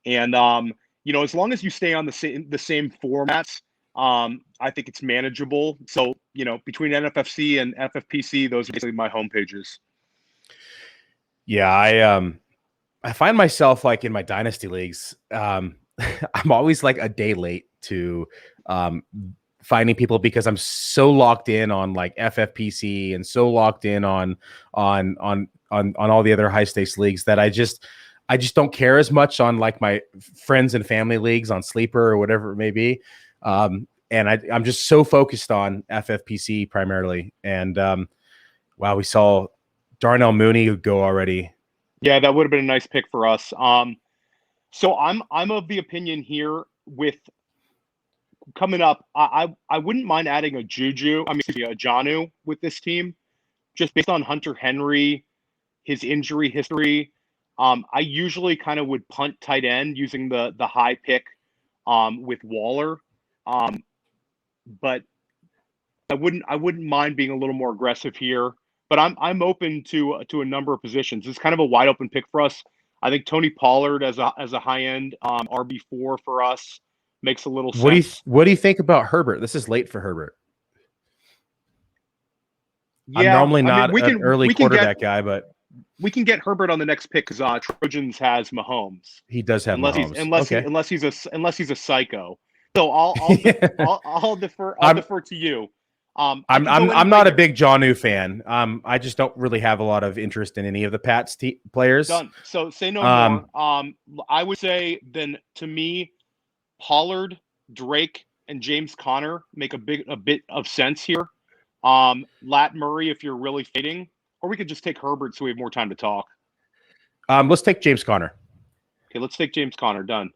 and as long as you stay on the same formats, I think it's manageable. So between NFFC and FFPC, those are basically my home pages. Yeah, I find myself like in my dynasty leagues, I'm always like a day late to finding people because I'm so locked in on like FFPC and so locked in on all the other high stakes leagues that I just don't care as much on like my friends and family leagues on Sleeper or whatever it may be. And I'm just so focused on FFPC primarily. And wow, we saw Darnell Mooney go already. Yeah, that would have been a nice pick for us. So I'm of the opinion here with coming up, I wouldn't mind adding a Jonnu with this team, just based on Hunter Henry, his injury history. I usually kind of would punt tight end using the high pick with Waller. But I wouldn't mind being a little more aggressive here, but I'm open to a number of positions. It's kind of a wide open pick for us. I think Tony Pollard as a high end RB4 for us makes a little sense. What do you think about Herbert? This is late for Herbert. I'm Yeah, normally not I mean, an early quarterback guy, but we can get Herbert on the next pick because Trojans has Mahomes. he does have Mahomes. Unless he's a psycho. So I'll defer to you. I'm not a big Jonnu fan. I just don't really have a lot of interest in any of the Pats players. Done. So say no more. I would say then to me, Pollard, Drake, and James Conner make a bit of sense here. Lat Murray, if you're really fading, or we could just take Herbert so we have more time to talk. Let's take James Conner. Okay, let's take James Conner. Done.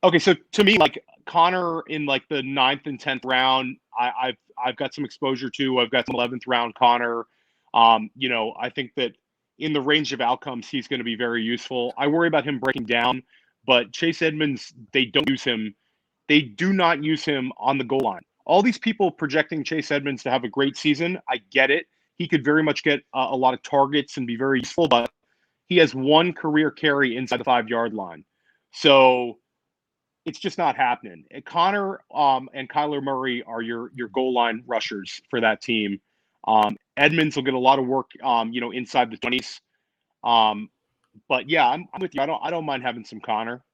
Okay, so to me, like Connor in like the 9th and 10th round, I've got some exposure to. I've got some 11th round Connor. I think that in the range of outcomes, he's going to be very useful. I worry about him breaking down, but Chase Edmonds, they don't use him. They do not use him on the goal line. All these people projecting Chase Edmonds to have a great season, I get it. He could very much get a lot of targets and be very useful, but he has one career carry inside the 5-yard line. So it's just not happening. And Connor and Kyler Murray are your goal line rushers for that team. Edmonds will get a lot of work, inside the 20s. But yeah, I'm with you. I don't mind having some Connor.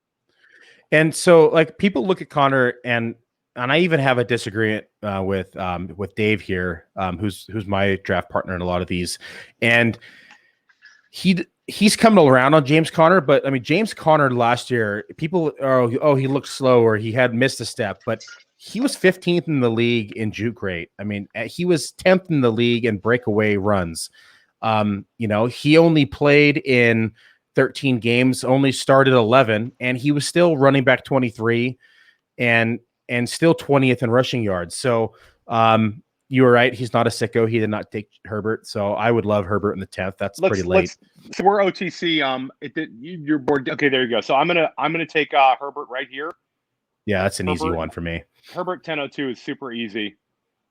And so, like, people look at Connor, and I even have a disagreement with Dave here, who's my draft partner in a lot of these, and he's coming around on James Conner, but I mean, James Conner last year, people are, he looked slow or he had missed a step, but he was 15th in the league in juke rate. I mean, he was 10th in the league in breakaway runs. He only played in 13 games, only started 11, and he was still running back 23 and still 20th in rushing yards. So you were right. He's not a sicko. He did not take Herbert. So I would love Herbert in the 10th. That's pretty late. So we're OTC. You're bored. Okay, there you go. So I'm gonna take Herbert right here. Yeah, that's an easy one for me. Herbert 1002 is super easy.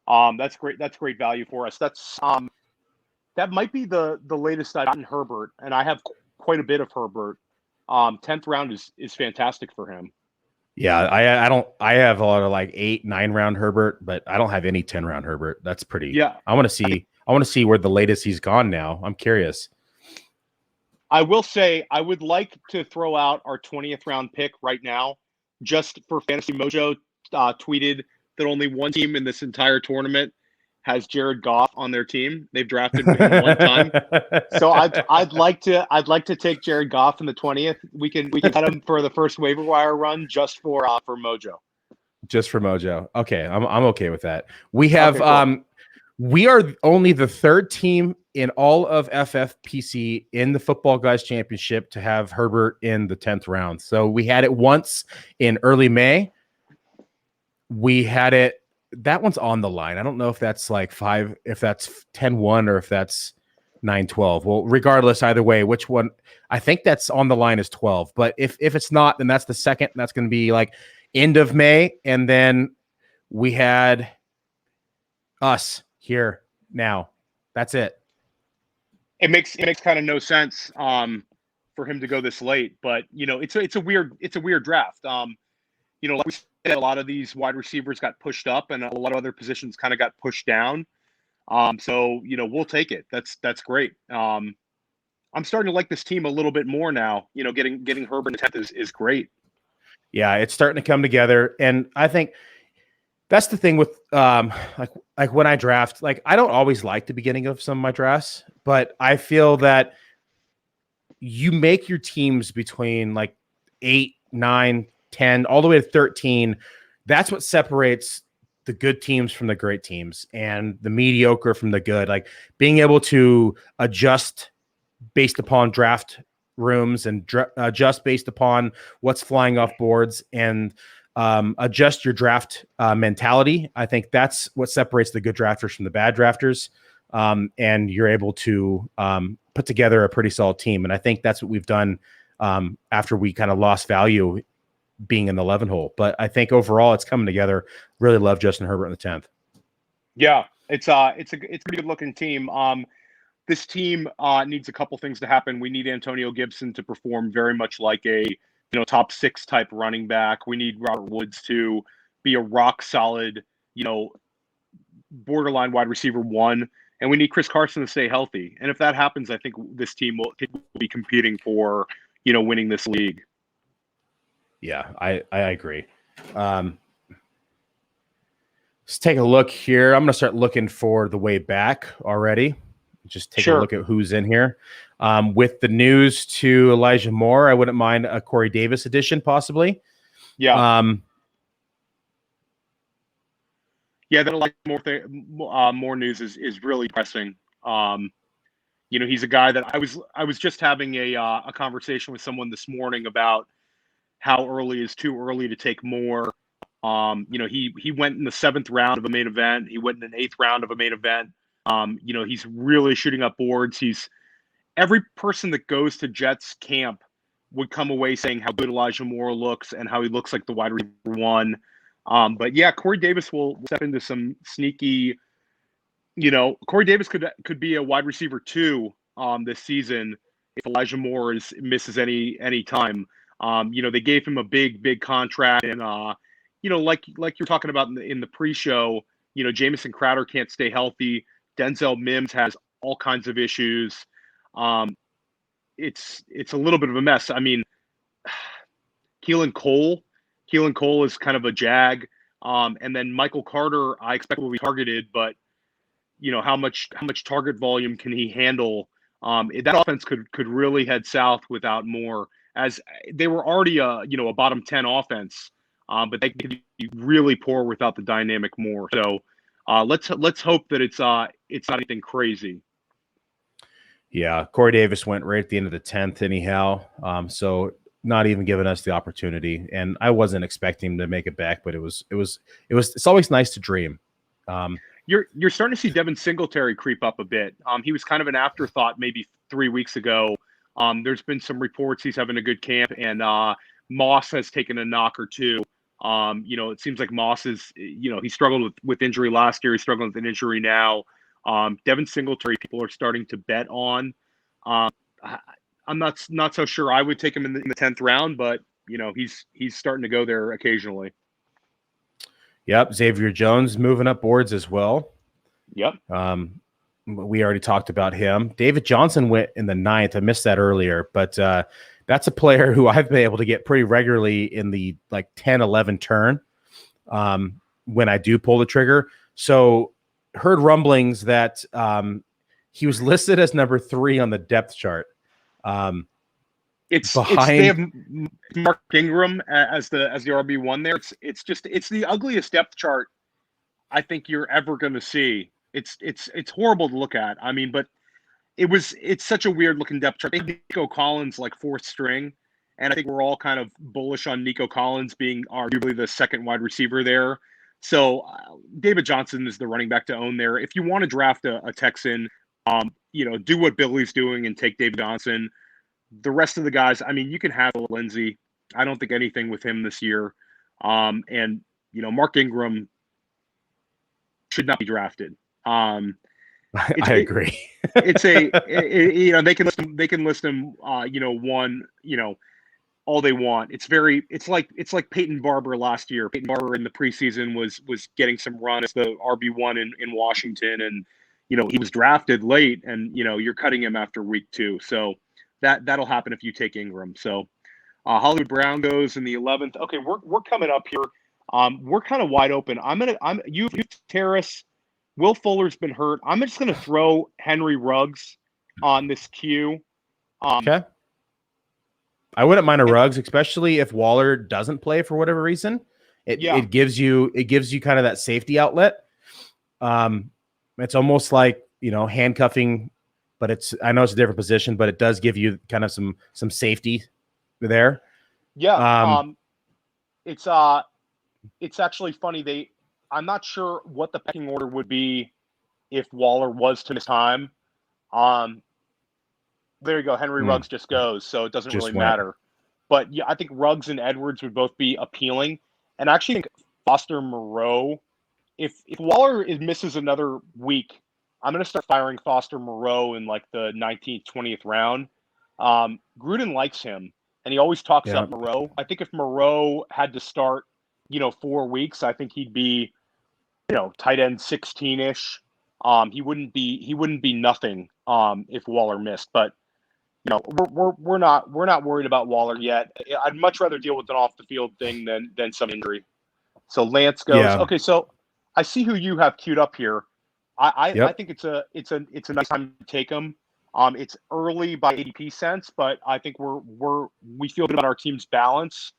That's great. That's great value for us. That's that might be the latest I've gotten Herbert, and I have quite a bit of Herbert. 10th round is fantastic for him. Yeah, I have a lot of like 8, 9 round Herbert, but I don't have any 10 round Herbert. That's pretty. Yeah, I want to see where the latest he's gone now. I'm curious. I will say I would like to throw out our 20th round pick right now, just for Fantasy Mojo. Tweeted that only one team in this entire tournament has Jared Goff on their team. They've drafted him one time. So I'd like to take Jared Goff in the 20th. We can cut him for the first waiver wire run just for Mojo. Just for Mojo. Okay, I'm okay with that. We have cool. We are only the 3rd team in all of FFPC in the Football Guys Championship to have Herbert in the 10th round. So we had it once in early May. We had it. That one's on the line. I don't know if that's like 5, if that's 10-1 or if that's 9-12. Well, regardless, either way, which one? I think that's on the line is 12. But if it's not, then that's the 2nd. That's going to be like end of May. And then we had us here now. That's it. It makes kind of no sense for him to go this late. But it's a weird draft. Like we said, a lot of these wide receivers got pushed up and a lot of other positions kind of got pushed down. So we'll take it. That's great. I'm starting to like this team a little bit more now. Getting Herbert in the 10th is great. Yeah, it's starting to come together. And I think that's the thing with like when I draft, like I don't always like the beginning of some of my drafts, but I feel that you make your teams between like 8, 9, 10, all the way to 13. That's what separates the good teams from the great teams and the mediocre from the good. Like being able to adjust based upon draft rooms and adjust based upon what's flying off boards and adjust your draft mentality. I think that's what separates the good drafters from the bad drafters. And you're able to put together a pretty solid team. And I think that's what we've done after we kind of lost value being in the 11 hole. But I think overall it's coming together. Really love Justin Herbert in the 10th. Yeah, it's a pretty good looking team. This team needs a couple things to happen. We need Antonio Gibson to perform very much like a top 6 type running back. We need Robert Woods to be a rock solid, borderline wide receiver 1, and we need Chris Carson to stay healthy. And if that happens, I think this team will be competing for winning this league. Yeah, I agree. Let's take a look here. I'm going to start looking for the way back already. Just take a look at who's in here. With the news to Elijah Moore, I wouldn't mind a Corey Davis edition, possibly. Yeah. Yeah, that Elijah Moore news is really pressing. He's a guy that I was just having a conversation with someone this morning about how early is too early to take Moore. He went in the 7th round of a main event. He went in an 8th round of a main event. He's really shooting up boards. Every person that goes to Jets camp would come away saying how good Elijah Moore looks and how he looks like the wide receiver 1. But yeah, Corey Davis will step into some sneaky, Corey Davis could be a wide receiver 2 this season if Elijah Moore misses any time. They gave him a big contract, and like you're talking about in the pre-show, Jamison Crowder can't stay healthy. Denzel Mims has all kinds of issues. It's a little bit of a mess. I mean, Keelan Cole is kind of a jag. And then Michael Carter, I expect will be targeted, but how much target volume can he handle? That offense could really head south without Moore, as they were already a bottom 10 offense. But they could be really poor without the dynamic Moore. So let's hope that it's not anything crazy. Yeah, Corey Davis went right at the end of the 10th anyhow. So not even giving us the opportunity. And I wasn't expecting him to make it back, but it's always nice to dream. You're starting to see Devin Singletary creep up a bit. He was kind of an afterthought maybe 3 weeks ago. There's been some reports he's having a good camp, and Moss has taken a knock or two. It seems like Moss is, he struggled with injury last year. He's struggling with an injury now. Devin Singletary, people are starting to bet on. I'm not so sure I would take him in the 10th round, but he's starting to go there occasionally. Yep, Xavier Jones moving up boards as well. Yep. We already talked about him. David Johnson went in the 9th. I missed that earlier, but that's a player who I've been able to get pretty regularly in the 10-11 turn when I do pull the trigger. So heard rumblings that he was listed as number 3 on the depth chart. They have Mark Ingram as the RB1 there. It's the ugliest depth chart I think you're ever going to see. It's horrible to look at. I mean, but it's such a weird looking depth chart. I think Nico Collins 4th string, and I think we're all kind of bullish on Nico Collins being arguably the 2nd wide receiver there. So David Johnson is the running back to own there. If you want to draft a Texan, do what Billy's doing and take David Johnson. The rest of the guys, I mean, you can have Lindsey. I don't think anything with him this year. And Mark Ingram should not be drafted. I agree. They can list him one, all they want. It's like Peyton Barber last year. Peyton Barber in the preseason was getting some run as the RB1 in Washington, and he was drafted late, and you're cutting him after week 2. So that'll happen if you take Ingram. So Hollywood Brown goes in the 11th. Okay, we're coming up here. We're kind of wide open. You Terrace. Will Fuller's been hurt. I'm just going to throw Henry Ruggs on this queue. Okay. I wouldn't mind a Ruggs, especially if Waller doesn't play for whatever reason. It gives you kind of that safety outlet. It's almost like handcuffing, but I know it's a different position, but it does give you kind of some safety there. Yeah. It's actually funny. I'm not sure what the pecking order would be if Waller was to miss time. There you go. Henry Ruggs just goes, so it doesn't really matter. But yeah, I think Ruggs and Edwards would both be appealing. And I actually think Foster Moreau, if Waller misses another week, I'm going to start firing Foster Moreau in like the 19th, 20th round. Gruden likes him, and he always talks up Moreau. I think if Moreau had to start, 4 weeks, I think he'd be, tight end 16-ish. He wouldn't be nothing if Waller missed. But we're not worried about Waller yet. I'd much rather deal with an off the field thing than some injury. So Lance goes. Yeah. Okay, so I see who you have queued up here. I think it's a nice time to take him. It's early by ADP sense, but I think we feel good about our team's balance.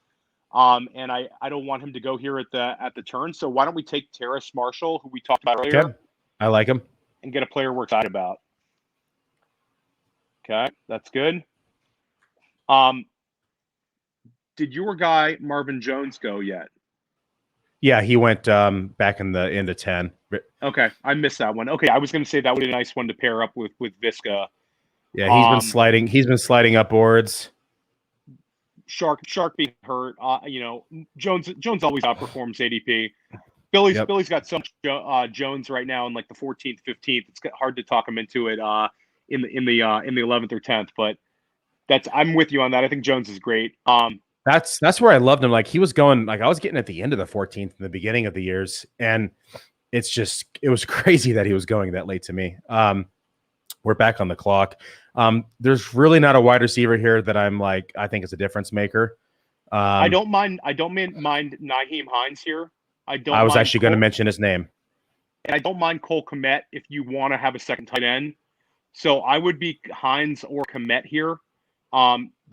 And I don't want him to go here at the turn. So why don't we take Terrace Marshall, who we talked about earlier? Okay. I like him. And get a player we're excited about. Okay, that's good. Did your guy Marvin Jones go yet? Yeah, he went back in the end of 10. Okay, I missed that one. Okay, I was going to say that would be a nice one to pair up with Visca. Yeah, he's been sliding. He's been sliding upwards. Shark being hurt. Jones always outperforms ADP. Billy's got so much Jones right now in like the 14th, 15th. It's hard to talk him into it in the 11th or 10th. But I'm with you on that. I think Jones is great. That's where I loved him. Like he was going, like I was getting at the end of the 14th in the beginning of the years, and it was crazy that he was going that late to me. We're back on the clock. There's really not a wide receiver here that I'm like, I think is a difference maker. I don't mind Nyheim Hines here. I was actually going to mention his name. And I don't mind Cole Kmet if you want to have a second tight end. So I would be Hines or Kmet here.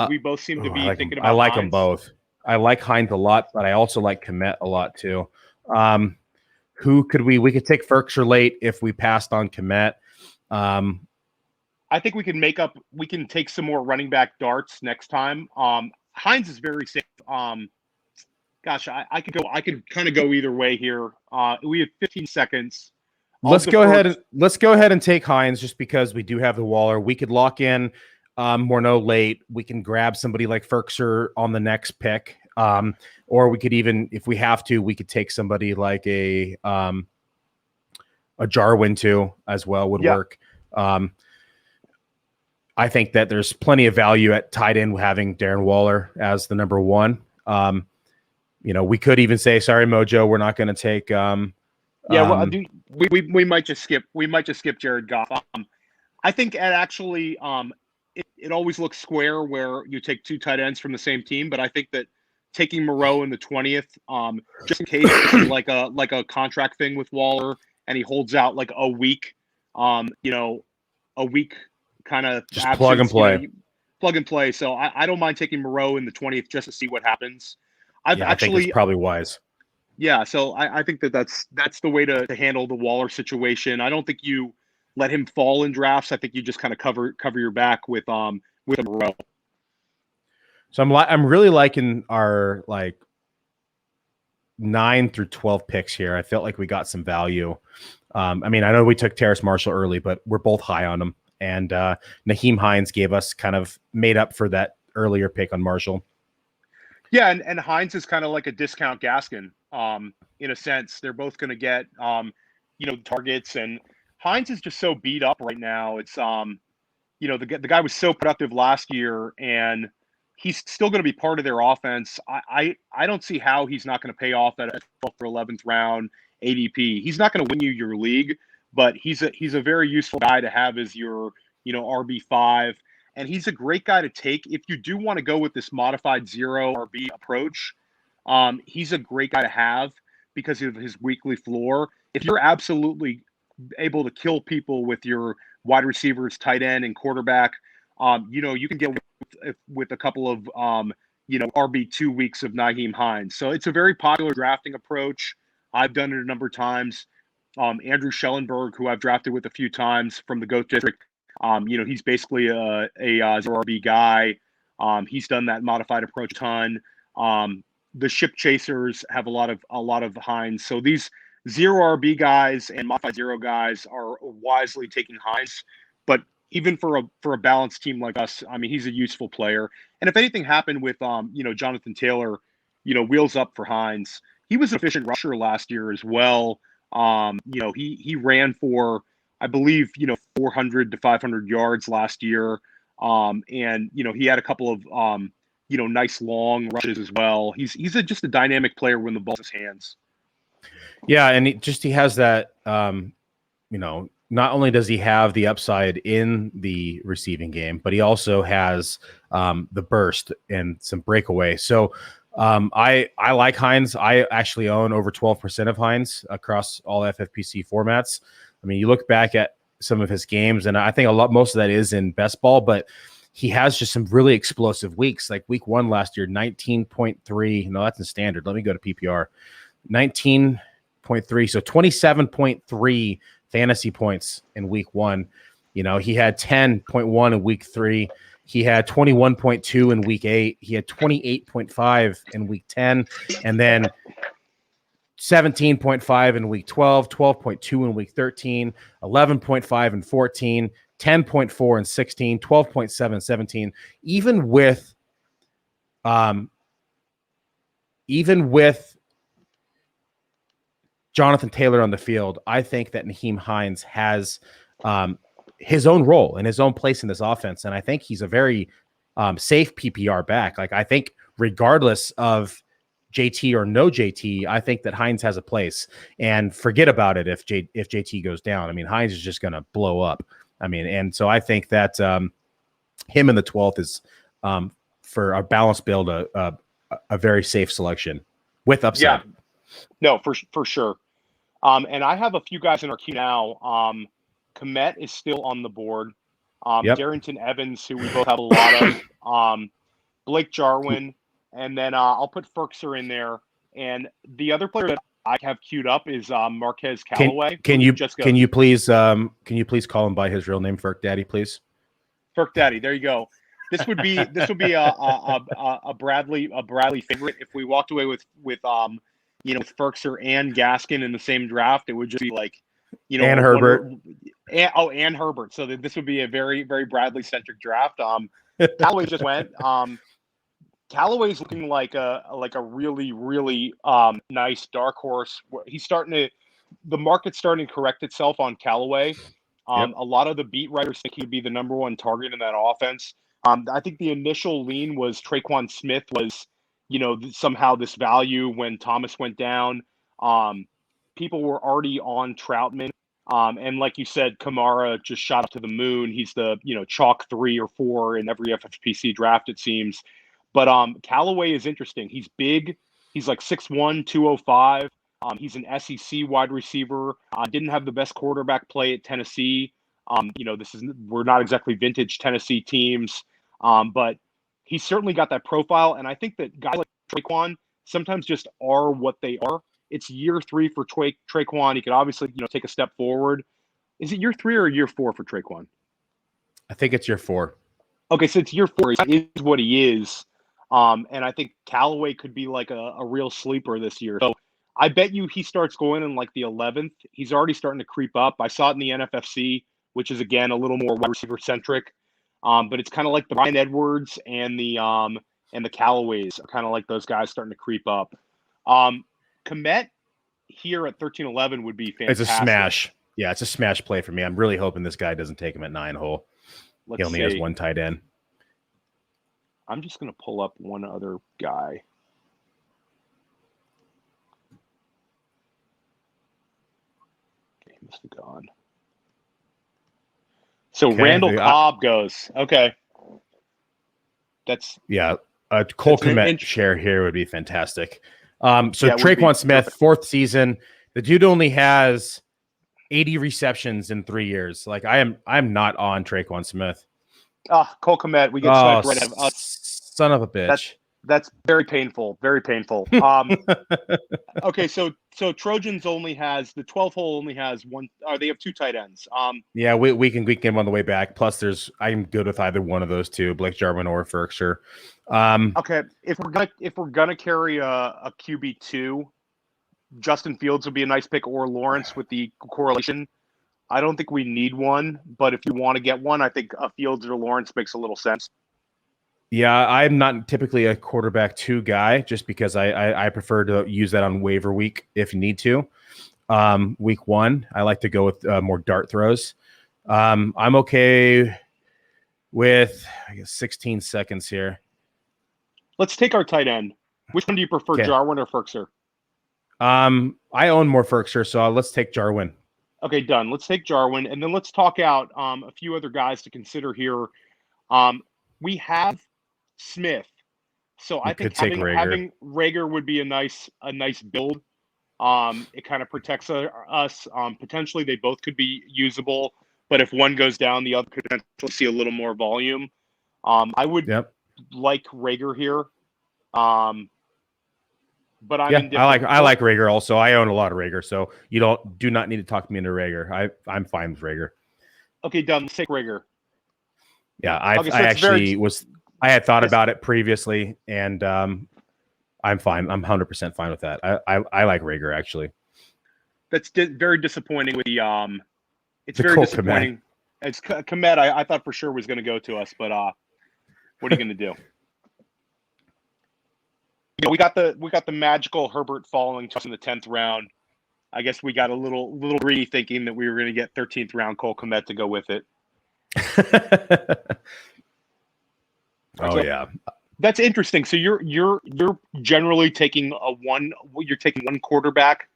We both seem to be thinking about I like Hines. them both. I like Hines a lot, but I also like Kmet a lot too. Who could we could take Ferkser late if we passed on Kmet. I think we can take some more running back darts next time. Hines is very safe. I could kind of go either way here. We have 15 seconds. Let's go ahead and take Hines just because we do have the Waller. We could lock in Morneau late. We can grab somebody like Ferkser on the next pick. Or we could even, if we have to, we could take somebody like a Jarwin too as well would work. I think that there's plenty of value at tight end having Darren Waller as the number one. We could even say, sorry, Mojo, we're not going to take. We might just skip Jared Goff. I think it always looks square where you take two tight ends from the same team, but I think that taking Moreau in the 20th, just in case it's like a contract thing with Waller and he holds out like a week, a week kind of just absence, plug and play. Plug and play. So I don't mind taking Moreau in the 20th just to see what happens. I think it's probably wise. Yeah, so I think that's the way to handle the Waller situation. I don't think you let him fall in drafts. I think you just kind of cover your back with a Moreau. So I'm really liking our 9 through 12 picks here. I felt like we got some value. I know we took Terrace Marshall early, but we're both high on him. And Nyheim Hines kind of made up for that earlier pick on Marshall. Yeah, and Hines is kind of like a discount Gaskin, in a sense. They're both going to get, targets. And Hines is just so beat up right now. It's, the guy was so productive last year, and he's still going to be part of their offense. I don't see how he's not going to pay off at a 12th or 11th round ADP. He's not going to win you your league, but he's a very useful guy to have as your, RB5. And he's a great guy to take if you do want to go with this modified zero RB approach. He's a great guy to have because of his weekly floor. If you're absolutely able to kill people with your wide receivers, tight end, and quarterback, you can get with a couple of RB2 weeks of Nyheim Hines. So it's a very popular drafting approach. I've done it a number of times. Andrew Schellenberg, who I've drafted with a few times from the GOAT District, he's basically a zero RB guy. He's done that modified approach a ton. The ship chasers have a lot of Hines. So these zero RB guys and modified zero guys are wisely taking Hines. But even for a balanced team like us, I mean, he's a useful player. And if anything happened with Jonathan Taylor, wheels up for Hines. He was an efficient rusher last year as well. He ran for, I believe, 400 to 500 yards last year. And he had a couple of nice long rushes as well. He's just a dynamic player when the ball's in his hands. Yeah, and he has that not only does he have the upside in the receiving game, but he also has the burst and some breakaway. So I like Hines. I actually own over 12% of Hines across all FFPC formats. I mean, you look back at some of his games, and I think most of that is in best ball, but he has just some really explosive weeks. Like week 1 last year, 19.3. No, that's in standard. Let me go to PPR. 19.3. So 27.3 fantasy points in week 1. He had 10.1 in week 3. He had 21.2 in week 8. He had 28.5 in week 10, and then 17.5 in week 12, 12.2 in week 13, 11.5 in 14, 10.4 in 16, 12.7 in 17. Even with Jonathan Taylor on the field, I think that Nyheim Hines has his own role and his own place in this offense. And I think he's a very safe PPR back. Like, I think regardless of JT or no JT, I think that Hines has a place, and forget about it if JT goes down. I mean, Hines is just going to blow up. I mean, and so I think that him in the 12th is for a balanced build, a very safe selection with upside. Yeah, no, for sure. And I have a few guys in our queue now. Komet is still on the board. Darrington Evans, who we both have a lot of. Blake Jarwin, and then I'll put Ferkser in there. And the other player that I have queued up is Marquez Callaway. Can you please call him by his real name, Ferk Daddy, please? Ferk Daddy, there you go. This would be a Bradley favorite. If we walked away with Ferkser and Gaskin in the same draft, it would just be like, and Herbert. And Herbert. So this would be a very, very Bradley centric draft. Callaway just went. Callaway's looking like a really, really nice dark horse. The market's starting to correct itself on Callaway. A lot of the beat writers think he'd be the number one target in that offense. I think the initial lean was Traquan Smith was, somehow this value when Thomas went down. People were already on Troutman. And like you said, Kamara just shot up to the moon. He's the, chalk 3 or 4 in every FFPC draft, it seems. But Callaway is interesting. He's big. He's like 6'1", 205. He's an SEC wide receiver. Didn't have the best quarterback play at Tennessee. We're not exactly vintage Tennessee teams, but he's certainly got that profile. And I think that guys like Traquan sometimes just are what they are. It's year 3 for Traquan. He could obviously, take a step forward. Is it year 3 or year 4 for Traquan? I think it's year 4. Okay, so it's year 4. He is what he is. And I think Callaway could be like a real sleeper this year. So I bet you he starts going in like the 11th. He's already starting to creep up. I saw it in the NFFC, which is, again, a little more wide receiver centric. But it's kind of like the Bryan Edwards and the Callaways are kind of like those guys starting to creep up. Komet here at 13-11 would be fantastic. It's a smash. Yeah, it's a smash play for me. I'm really hoping this guy doesn't take him at 9 hole. He only has one tight end. I'm just going to pull up one other guy. Okay, he must have gone. So okay, Randall Cobb goes. Okay. Cole Komet share here would be fantastic. Traquan Smith, 4th season. The dude only has 80 receptions in 3 years. Like I'm not on Traquan Smith. Cole Komet, we get sniped right out of us. Son of a bitch. That's very painful. Very painful. Okay, so Trojans only has the 12th hole only has one. They have 2 tight ends. We can get him on the way back. Plus, I'm good with either one of those two, Blake Jarwin or Ferkser. Okay, if we're gonna carry a QB2, Justin Fields would be a nice pick, or Lawrence with the correlation. I don't think we need one, but if you want to get one, I think a Fields or Lawrence makes a little sense. Yeah, I'm not typically a quarterback 2 guy just because I prefer to use that on waiver week if you need to. Week 1, I like to go with more dart throws. I'm okay with, I guess, 16 seconds here. Let's take our tight end. Which one do you prefer, Okay. Jarwin or Ferkser? I own more Ferkser, so let's take Jarwin. Okay, done. Let's take Jarwin, and then let's talk out a few other guys to consider here. We have Smith, so I think having Rager would be a nice build. It kind of protects us. Potentially, they both could be usable, but if one goes down, the other could potentially see a little more volume. I would like Rager here. But I'm indifferent. I like Rager also. I own a lot of Rager, so you do not need to talk me into Rager. I'm fine with Rager. Okay, done. Let's take Rager. Yeah, I had thought about it previously, and I'm fine. I'm 100% fine with that. I like Rager actually. That's very disappointing with the It's very disappointing. Komet. It's Komet. I thought for sure was going to go to us, but what are you going to do? We got the magical Herbert falling to us in the 10th round. I guess we got a little greedy thinking that we were going to get 13th round Cole Komet to go with it. Yeah, that's interesting. So you're generally taking one quarterback.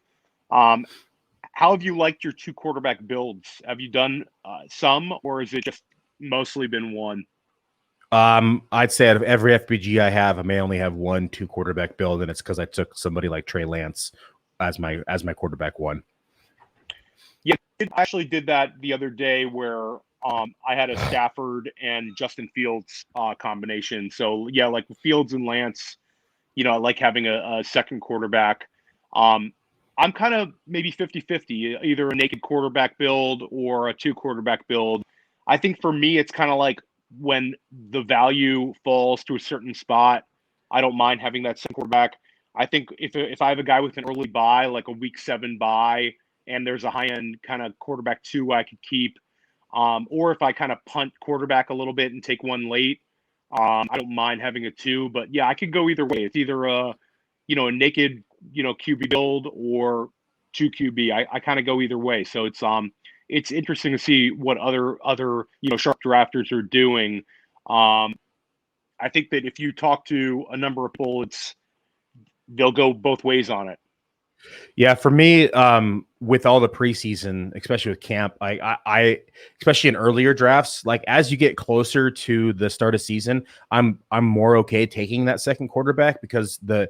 How have you liked your 2 quarterback builds? Have you done some, or is it just mostly been one? I'd say out of every FBG I have, I may only have 1-2 quarterback build, and it's because I took somebody like Trey Lance as my quarterback 1. Yeah, I actually did that the other day where I had a Stafford and Justin Fields combination. So yeah, like Fields and Lance, I like having a second quarterback. I'm kind of maybe 50-50, either a naked quarterback build or a 2 quarterback build. I think for me, it's kind of like when the value falls to a certain spot, I don't mind having that second quarterback. I think if I have a guy with an early buy, like a week 7 buy, and there's a high-end kind of quarterback 2 I could keep, or if I kind of punt quarterback a little bit and take one late, I don't mind having a 2. But yeah, I could go either way. It's either a naked, QB build or 2 QB. I kind of go either way. So it's interesting to see what other sharp drafters are doing. I think that if you talk to a number of people, they'll go both ways on it. Yeah, for me, with all the preseason, especially with camp, I especially in earlier drafts, like as you get closer to the start of season, I'm more okay taking that second quarterback because the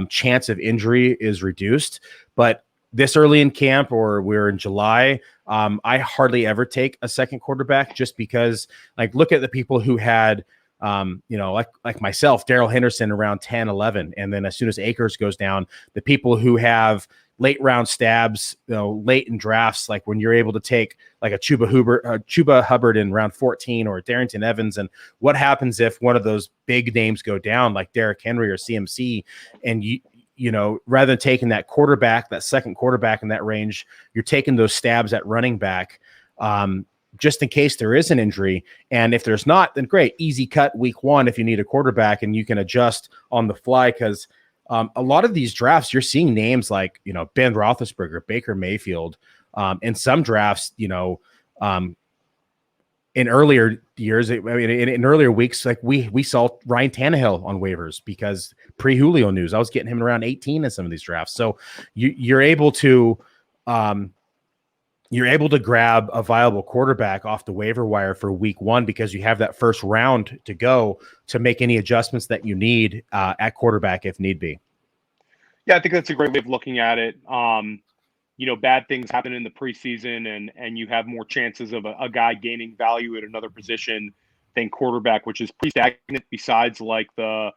chance of injury is reduced. But this early in camp, or we're in July, I hardly ever take a second quarterback just because, like, look at the people who had, like myself, Darrell Henderson around 10, 11. And then as soon as Akers goes down, the people who have late round stabs, late in drafts, like when you're able to take like a Chuba Hubbard in round 14 or Darrington Evans. And what happens if one of those big names go down, like Derrick Henry or CMC, and rather than taking that quarterback, that second quarterback in that range, you're taking those stabs at running back, just in case there is an injury. And if there's not, then great, easy cut week 1 if you need a quarterback and you can adjust on the fly. Because a lot of these drafts, you're seeing names like, Ben Roethlisberger, Baker Mayfield. In some drafts, in earlier years, in earlier weeks, like we saw Ryan Tannehill on waivers because pre-Julio news, I was getting him around 18 in some of these drafts. So you're able to grab a viable quarterback off the waiver wire for week 1 because you have that first round to go to make any adjustments that you need at quarterback if need be. Yeah, I think that's a great way of looking at it. Bad things happen in the preseason and you have more chances of a guy gaining value at another position than quarterback, which is pretty stagnant besides like the,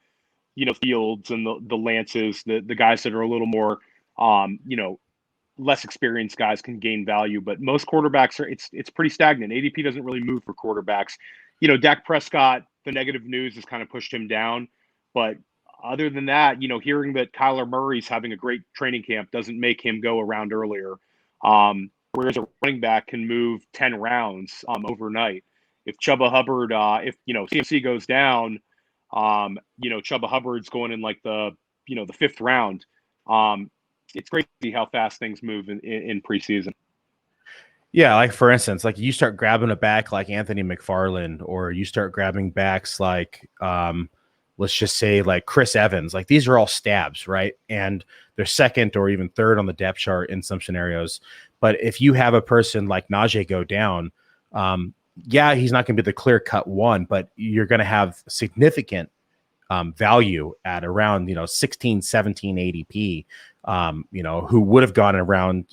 Fields and the Lances, the guys that are a little more, less experienced guys can gain value, but most quarterbacks it's pretty stagnant. ADP doesn't really move for quarterbacks. Dak Prescott, the negative news has kind of pushed him down, but other than that, hearing that Kyler Murray's having a great training camp doesn't make him go around earlier. whereas a running back can move 10 rounds overnight. If Chuba Hubbard, if CMC goes down, Chuba Hubbard's going in like the fifth round. It's crazy how fast things move in preseason. Yeah, like for instance, like you start grabbing a back like Anthony McFarland, or you start grabbing backs like let's just say like Chris Evans. Like these are all stabs, right? And they're second or even third on the depth chart in some scenarios. But if you have a person like Najee go down, yeah, he's not going to be the clear-cut one, but you're going to have significant value at around 16, 17 ADP. Who would have gone around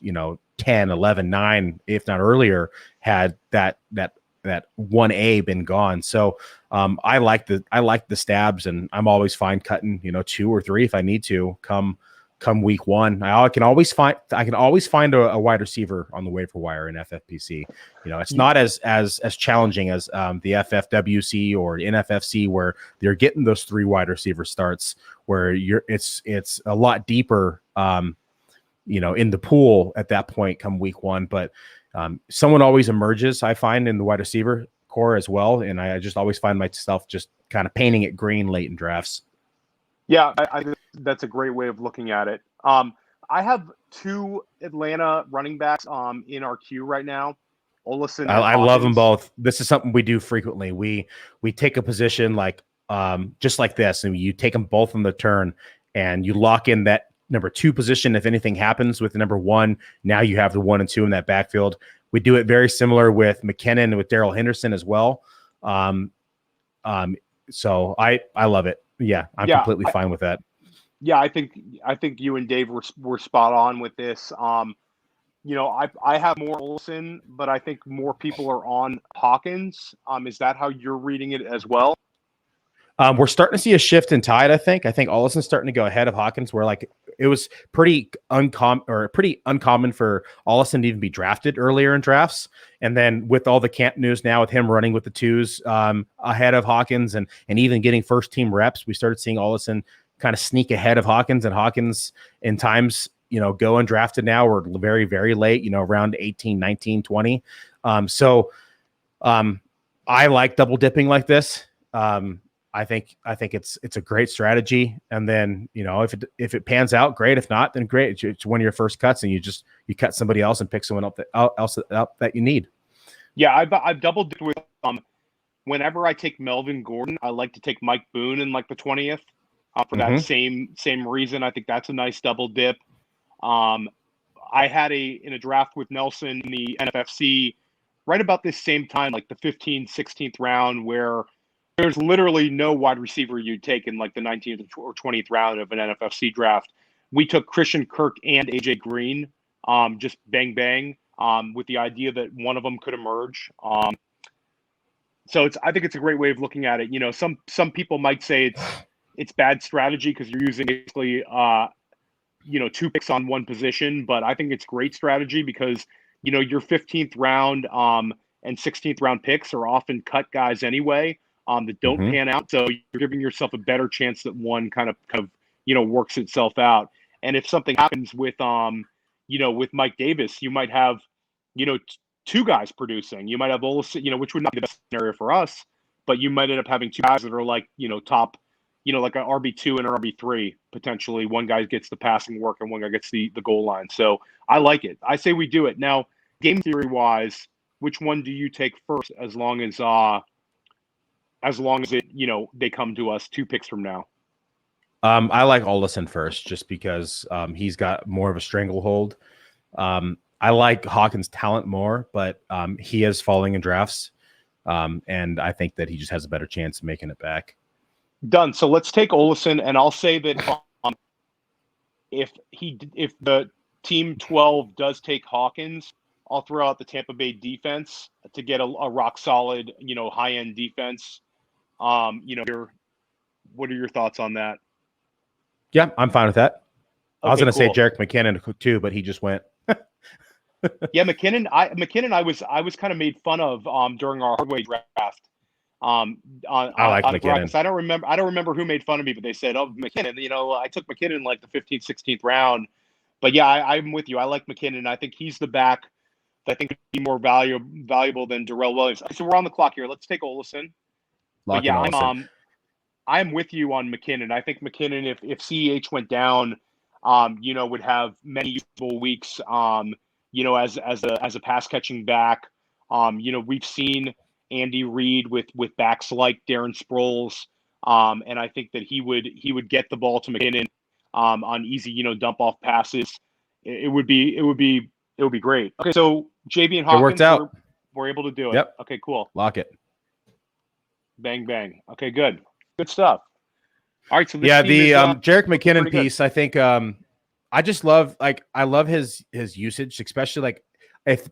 10, 11, 9, if not earlier, had that 1A been gone. So I like the stabs, and I'm always fine cutting 2 or 3 if I need to come week 1. I can always find a wide receiver on the waiver wire in FFPC. It's not as challenging as the FFWC or NFFC, where they're getting those 3 wide receiver starts, where it's a lot deeper in the pool at that point come week 1. But someone always emerges, I find, in the wide receiver core as well. And I just always find myself just kind of painting it green late in drafts. Yeah, I think that's a great way of looking at it. I have 2 Atlanta running backs in our queue right now. Olsen. I love them both. This is something we do frequently. We take a position like just like this, and you take them both on the turn, and you lock in that number 2 position. If anything happens with the number 1, now you have the 1 and 2 in that backfield. We do it very similar with McKinnon and with Darrell Henderson as well. So I love it. Yeah, I'm completely fine with that. Yeah, I think you and Dave were spot on with this. I have more Olsen, but I think more people are on Hawkins. Is that how you're reading it as well? We're starting to see a shift in tide. I think Olsen's starting to go ahead of Hawkins, where like it was pretty uncommon for Olsen to even be drafted earlier in drafts. And then with all the camp news now, with him running with the 2s ahead of Hawkins and even getting first team reps, we started seeing Olsen kind of sneak ahead of Hawkins, and Hawkins in times, go undrafted now, or very, very late, around 18, 19, 20. So I like double dipping like this. I think it's a great strategy. And then, if it pans out, great. If not, then great. It's one of your first cuts, and you cut somebody else and pick someone else that you need. Yeah, I've double dipped with whenever I take Melvin Gordon, I like to take Mike Boone in like the 20th for that same reason. I think that's a nice double dip. I had in a draft with Nelson in the NFFC right about this same time, like the 15th, 16th round, where there's literally no wide receiver you'd take in like the 19th or 20th round of an NFFC draft. We took Christian Kirk and AJ Green, just bang, bang, with the idea that one of them could emerge. So I think it's a great way of looking at it. Some people might say it's bad strategy because you're using basically, 2 picks on one position, but I think it's great strategy because, your 15th round and 16th round picks are often cut guys anyway. That don't pan out. So you're giving yourself a better chance that one kind of works itself out. And if something happens with with Mike Davis, you might have 2 guys producing. You might have Olsen, which would not be the best scenario for us, but you might end up having 2 guys that are like top, like an RB2 and an RB3 potentially. One guy gets the passing work and one guy gets the goal line. So I like it. I say we do it. Now, game theory wise, which one do you take first? As long as it, they come to us 2 picks from now. I like Olsen first, just because he's got more of a stranglehold. I like Hawkins' talent more, but he is falling in drafts, and I think that he just has a better chance of making it back. Done. So let's take Olsen, and I'll say that if the team 12 does take Hawkins, I'll throw out the Tampa Bay defense to get a rock solid, high end defense. What are your thoughts on that? Yeah, I'm fine with that. I was going to say Jerick McKinnon too, but he just went. Yeah, McKinnon. I was kind of made fun of during our hardway draft. I like McKinnon. I don't remember who made fun of me, but they said, "Oh, McKinnon." I took McKinnon like the 15th, 16th round. But yeah, I'm with you. I like McKinnon. I think he's the back that I think could be more valuable than Darrell Williams. So we're on the clock here. Let's take Olsen. But yeah, I'm with you on McKinnon. I think McKinnon, if CEH went down, would have many useful weeks, as a pass catching back. We've seen Andy Reid with backs like Darren Sproles, and I think that he would get the ball to McKinnon on easy, dump off passes. It would be great. Okay, so JB and Hawkins, it worked out. We're able to do it. Yep. Okay, cool. Lock it. Bang bang. Okay, good stuff. All right, so this the is, Jerick McKinnon piece, good. I think I just love I love his usage, especially like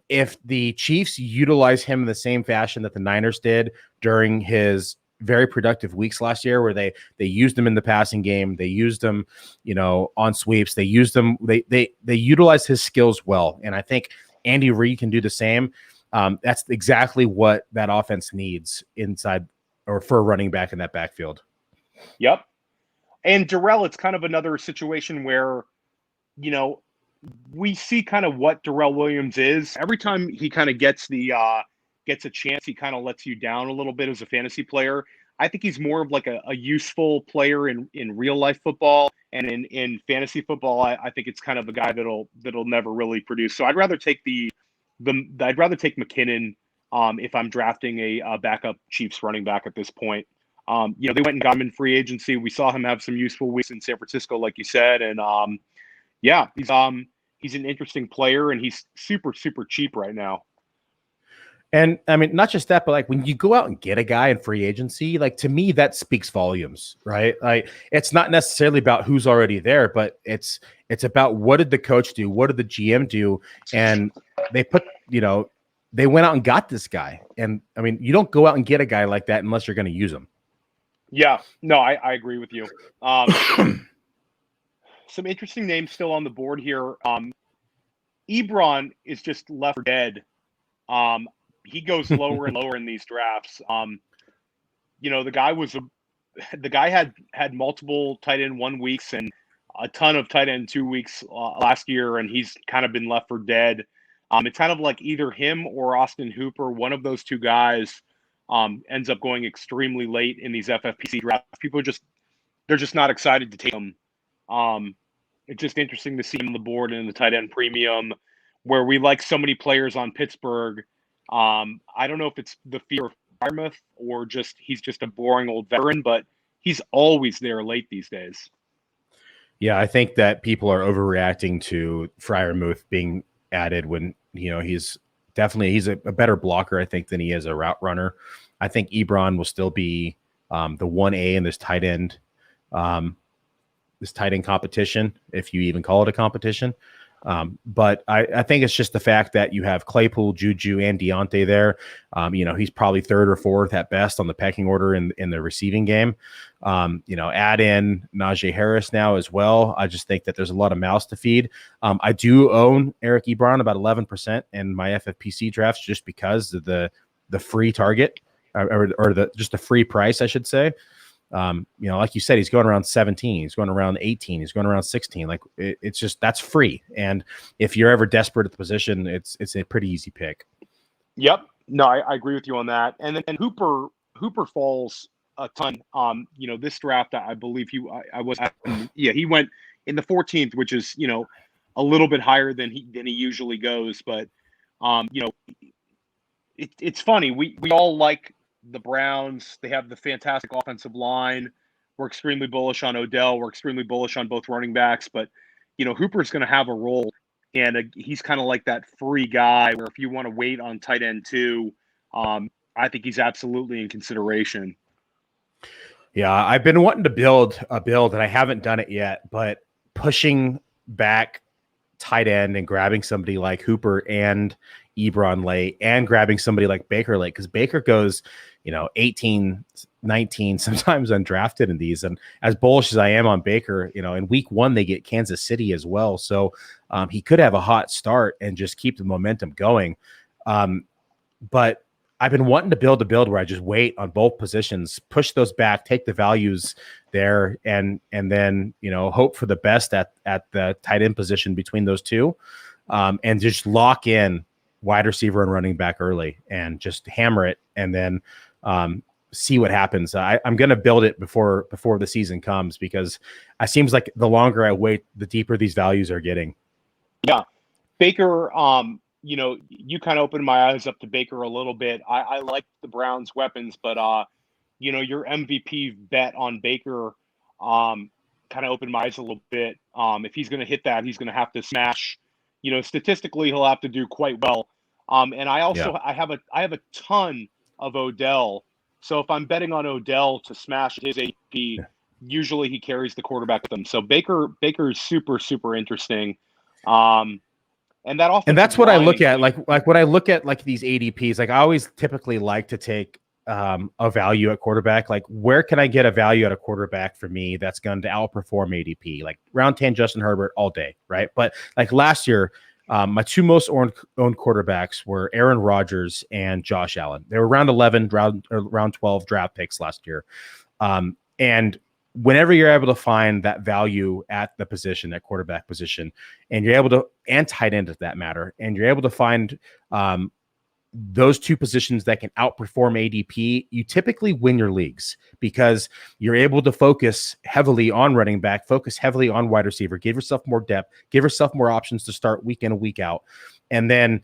if the Chiefs utilize him in the same fashion that the Niners did during his very productive weeks last year, where they used him in the passing game, they used him, on sweeps, they used him, they utilized his skills well, and I think Andy Reid can do the same. That's exactly what that offense needs inside or for a running back in that backfield. Yep. And Darrell, it's kind of another situation where, we see kind of what Darrell Williams is. Every time he kind of gets a chance, he kind of lets you down a little bit as a fantasy player. I think he's more of like a useful player in real life football, and in fantasy football, I think it's kind of a guy that'll never really produce. So I'd rather take McKinnon if I'm drafting a backup Chiefs running back at this point. They went and got him in free agency. We saw him have some useful weeks in San Francisco, like you said, and he's an interesting player, and he's super, super cheap right now. And I mean, not just that, but like when you go out and get a guy in free agency, like to me, that speaks volumes, right? Like it's not necessarily about who's already there, but it's about what did the coach do? What did the GM do? And they they went out and got this guy. And I mean, you don't go out and get a guy like that unless you're going to use him. Yeah, no, I agree with you. Some interesting names still on the board here. Ebron is just left for dead. He goes lower and lower in these drafts. The guy had multiple tight end 1 weeks and a ton of tight end 2 weeks last year, and he's kind of been left for dead. It's kind of like either him or Austin Hooper. One of those two guys ends up going extremely late in these FFPC drafts. People they're just not excited to take him. It's just interesting to see him on the board in the tight end premium, where we like so many players on Pittsburgh. I don't know if it's the fear of Freiermuth or he's just a boring old veteran, but he's always there late these days. Yeah, I think that people are overreacting to Freiermuth being added when he's a better blocker, I think, than he is a route runner. I think Ebron will still be the 1A in this tight end competition, if you even call it a competition. But I think it's just the fact that you have Claypool, Juju, and Deontay there. He's probably third or fourth at best on the pecking order in the receiving game. Add in Najee Harris now as well. I just think that there's a lot of mouths to feed. I do own Eric Ebron about 11% in my FFPC drafts just because of the free target or just the free price, I should say. Like you said, he's going around 17, he's going around 18, he's going around 16. Like it's just, that's free. And if you're ever desperate at the position, it's a pretty easy pick. Yep. No, I agree with you on that. And then Hooper falls a ton. This draft, I believe he went in the 14th, which is, a little bit higher than he usually goes. But, it's funny. We all like the Browns. They have the fantastic offensive line. We're extremely bullish on Odell. We're extremely bullish on both running backs, but Hooper's going to have a role, and he's kind of like that free guy where if you want to wait on tight end 2, I think he's absolutely in consideration. Yeah, I've been wanting to build a build, and I haven't done it yet, but pushing back tight end and grabbing somebody like Hooper and Ebron late and grabbing somebody like Baker late, because Baker goes 18, 19, sometimes undrafted in these. And as bullish as I am on Baker, in week 1 they get Kansas City as well, so he could have a hot start and just keep the momentum going. But I've been wanting to build a build where I just wait on both positions, push those back, take the values there, and then hope for the best at the tight end position between those two, and just lock in wide receiver and running back early and just hammer it, and then see what happens. I'm going to build it before the season comes, because it seems like the longer I wait, the deeper these values are getting. Yeah. Baker, you kind of opened my eyes up to Baker a little bit. I like the Browns' weapons, but, your MVP bet on Baker kind of opened my eyes a little bit. If he's going to hit that, he's going to have to smash. Statistically, he'll have to do quite well. And I also I have a ton of Odell. So if I'm betting on Odell to smash his AP, usually he carries the quarterback with him. So Baker is super, super interesting. And that's what I look at. Like when I look at like these ADPs, like I always typically like to take a value at quarterback. Like, where can I get a value at a quarterback for me that's going to outperform ADP? Like round 10, Justin Herbert all day, right? But like last year, my two most owned quarterbacks were Aaron Rodgers and Josh Allen. They were round 11, round 12 draft picks last year. And whenever you're able to find that value at the position, that quarterback position, and you're able to, and tight end at that matter, and you're able to find those two positions that can outperform ADP, you typically win your leagues, because you're able to focus heavily on running back, focus heavily on wide receiver, give yourself more depth, give yourself more options to start week in and week out. And then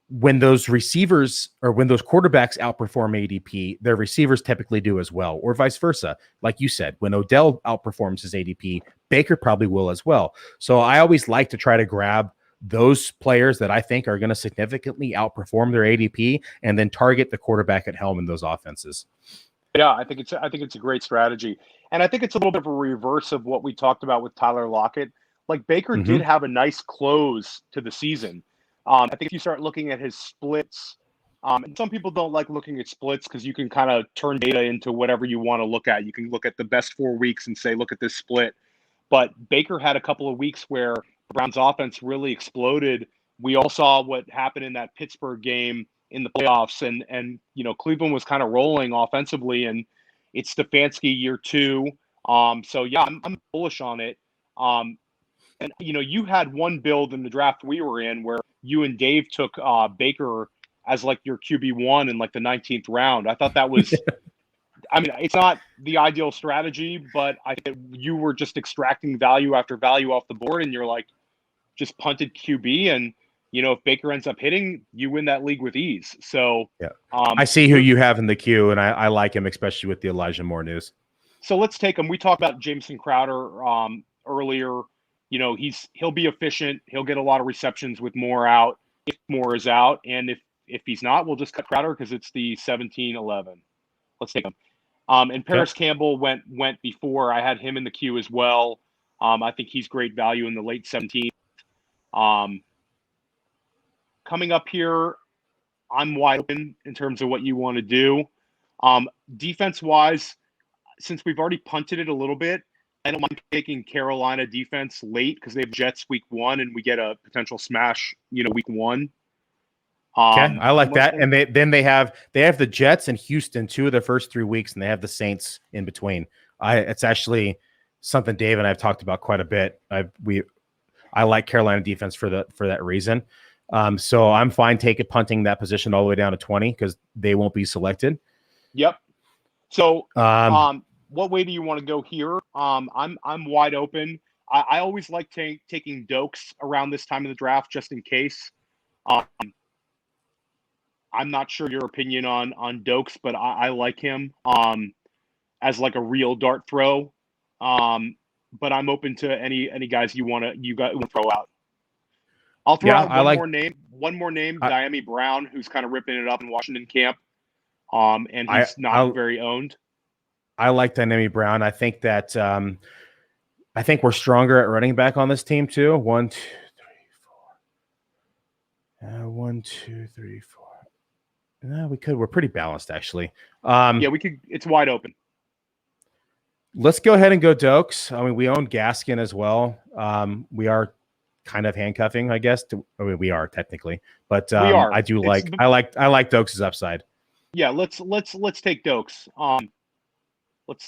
when those receivers, or when those quarterbacks outperform ADP, their receivers typically do as well, or vice versa. Like you said, when Odell outperforms his ADP, Baker probably will as well. So I always like to try to grab those players that I think are going to significantly outperform their ADP, and then target the quarterback at helm in those offenses. Yeah, I think it's a great strategy. And I think it's a little bit of a reverse of what we talked about with Tyler Lockett. Like Baker did have a nice close to the season. I think if you start looking at his splits, and some people don't like looking at splits because you can kind of turn data into whatever you want to look at. You can look at the best 4 weeks and say, look at this split. But Baker had a couple of weeks where the Browns offense really exploded. We all saw what happened in that Pittsburgh game in the playoffs, and Cleveland was kind of rolling offensively, and it's Stefanski year 2. So yeah, I'm bullish on it. And you had one build in the draft we were in where you and Dave took Baker as like your QB1 in like the 19th round. I thought that was I mean, it's not the ideal strategy, but I think you were just extracting value after value off the board, and you're like just punted QB, and if Baker ends up hitting, you win that league with ease. So yeah, I see who you have in the queue, and I like him, especially with the Elijah Moore news. So let's take him. We talked about Jameson Crowder earlier. He'll be efficient. He'll get a lot of receptions with Moore out, if Moore is out, and if he's not, we'll just cut Crowder because it's the 17-11. Let's take him. And Paris Campbell went before. I had him in the queue as well. I think he's great value in the late 17th. Coming up here, I'm wide open in terms of what you want to do. Defense-wise, since we've already punted it a little bit, I don't mind taking Carolina defense late because they have Jets week 1, and we get a potential smash, week 1. Okay, I like that. And they have the Jets and Houston 2 of the first 3 weeks, and they have the Saints in between. It's actually something Dave and I have talked about quite a bit. I like Carolina defense for that reason. So I'm fine punting that position all the way down to 20 because they won't be selected. Yep. So what way do you want to go here? I'm wide open. I always like taking Dokes around this time of the draft just in case. I'm not sure your opinion on Dokes, but I like him as like a real dart throw. But I'm open to any guys you want to throw out. I'll throw out one more name, Diami Brown, who's kind of ripping it up in Washington camp. And he's not very owned. I like Diami Brown. I think that I think we're stronger at running back on this team too. 1, 2, 3, 4. 1, 2, 3, 4. We're pretty balanced actually. Yeah, we could. It's wide open. Let's go ahead and go Dokes. I mean, we own Gaskin as well. We are kind of handcuffing, I guess. We are technically, but we are. I like Dokes' upside. Yeah, let's take Dokes.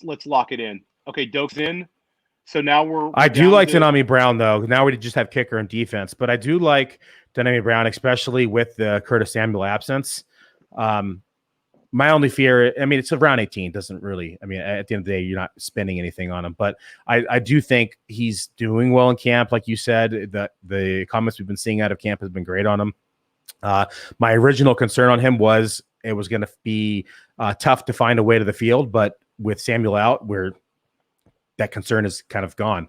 Let's lock it in. Okay, Dokes in. So now we're I do like Diami Brown though. Now we just have kicker and defense, but I do like Dyami Brown, especially with the Curtis Samuel absence. My only fear, I mean, it's around 18. Doesn't really, I mean, at the end of the day, you're not spending anything on him. But I do think he's doing well in camp. Like you said, the comments we've been seeing out of camp has been great on him. My original concern on him was it was going to be tough to find a way to the field. But with Samuel out, where that concern is kind of gone.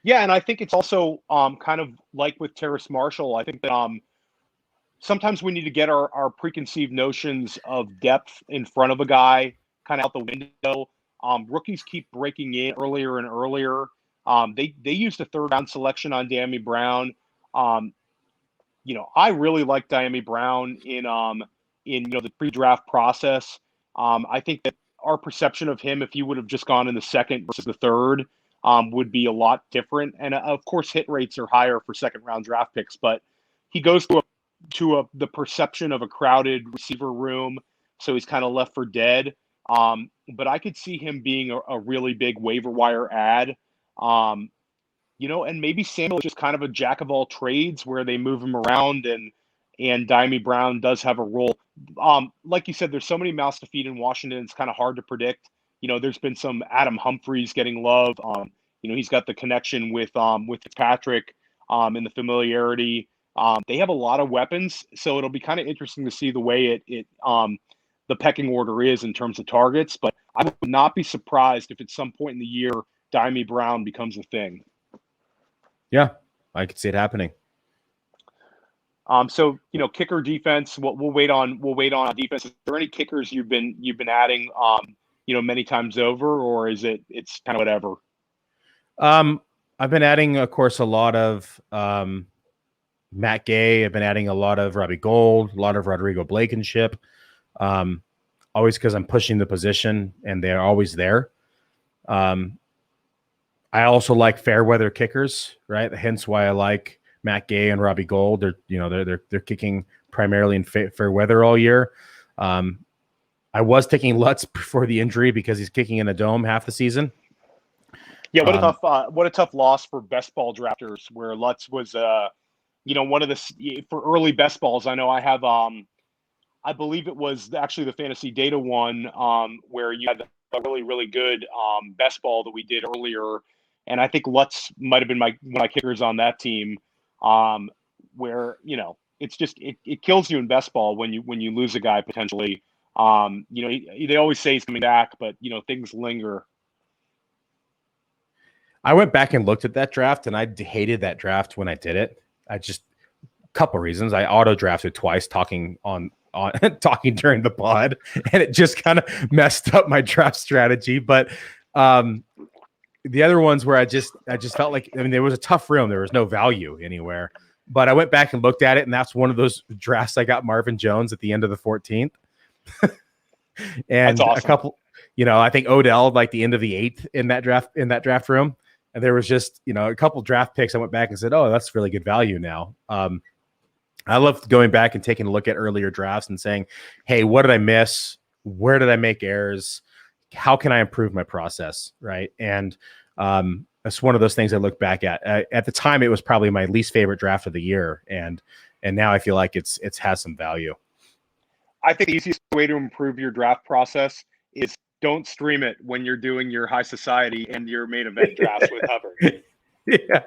Yeah, and I think it's also kind of like with Terrace Marshall. I think that sometimes we need to get our preconceived notions of depth in front of a guy kind of out the window. Rookies keep breaking in earlier and earlier. They used a third-round selection on Dyami Brown. I really like Dyami Brown in the pre-draft process. I think that our perception of him, if he would have just gone in the second versus the third, would be a lot different. And of course, hit rates are higher for second-round draft picks, but he goes to the perception of a crowded receiver room, so he's kind of left for dead. But I could see him being a really big waiver wire ad. And maybe Samuel is just kind of a jack of all trades where they move him around, and Dyami Brown does have a role. Like you said, there's so many mouths to feed in Washington. It's kind of hard to predict. There's been some Adam Humphries getting love. He's got the connection with Patrick and the familiarity. They have a lot of weapons, so it'll be kind of interesting to see the way the pecking order is in terms of targets. But I would not be surprised if at some point in the year Dyami Brown becomes a thing. Yeah, I could see it happening. So kicker defense. We'll wait on defense. Is there any kickers you've been adding many times over, or it's kind of whatever? I've been adding, of course, a lot of Matt Gay. I've been adding a lot of Robbie Gould, a lot of Rodrigo Blankenship. Always because I'm pushing the position and they're always there. I also like fair weather kickers, right? Hence why I like Matt Gay and Robbie Gould. They're kicking primarily in fair weather all year. I was taking Lutz before the injury because he's kicking in a dome half the season. Yeah, what a tough loss for best ball drafters, where Lutz was one of the for early best balls. I know I have I believe it was actually the fantasy data one where you had a really, really good best ball that we did earlier. And I think Lutz might have been one of my kickers on that team, where it's just it kills you in best ball when you lose a guy potentially. They always say he's coming back, but things linger. I went back and looked at that draft, and I hated that draft when I did it. A couple reasons. I auto drafted twice, talking talking during the pod, and it just kind of messed up my draft strategy. But the other ones where I just felt like, there was a tough room. There was no value anywhere. But I went back and looked at it, and that's one of those drafts I got Marvin Jones at the end of the 14th. And awesome. A couple, I think Odell like the end of the 8th in that draft room. And there was just, a couple draft picks. I went back and said, oh, that's really good value now. I love going back and taking a look at earlier drafts and saying, hey, what did I miss? Where did I make errors? How can I improve my process? Right. And that's one of those things I look back at. At the time, it was probably my least favorite draft of the year. And now I feel like it's has some value. I think the easiest way to improve your draft process is don't stream it when you're doing your high society and your main event drafts with Hubbard. Yeah,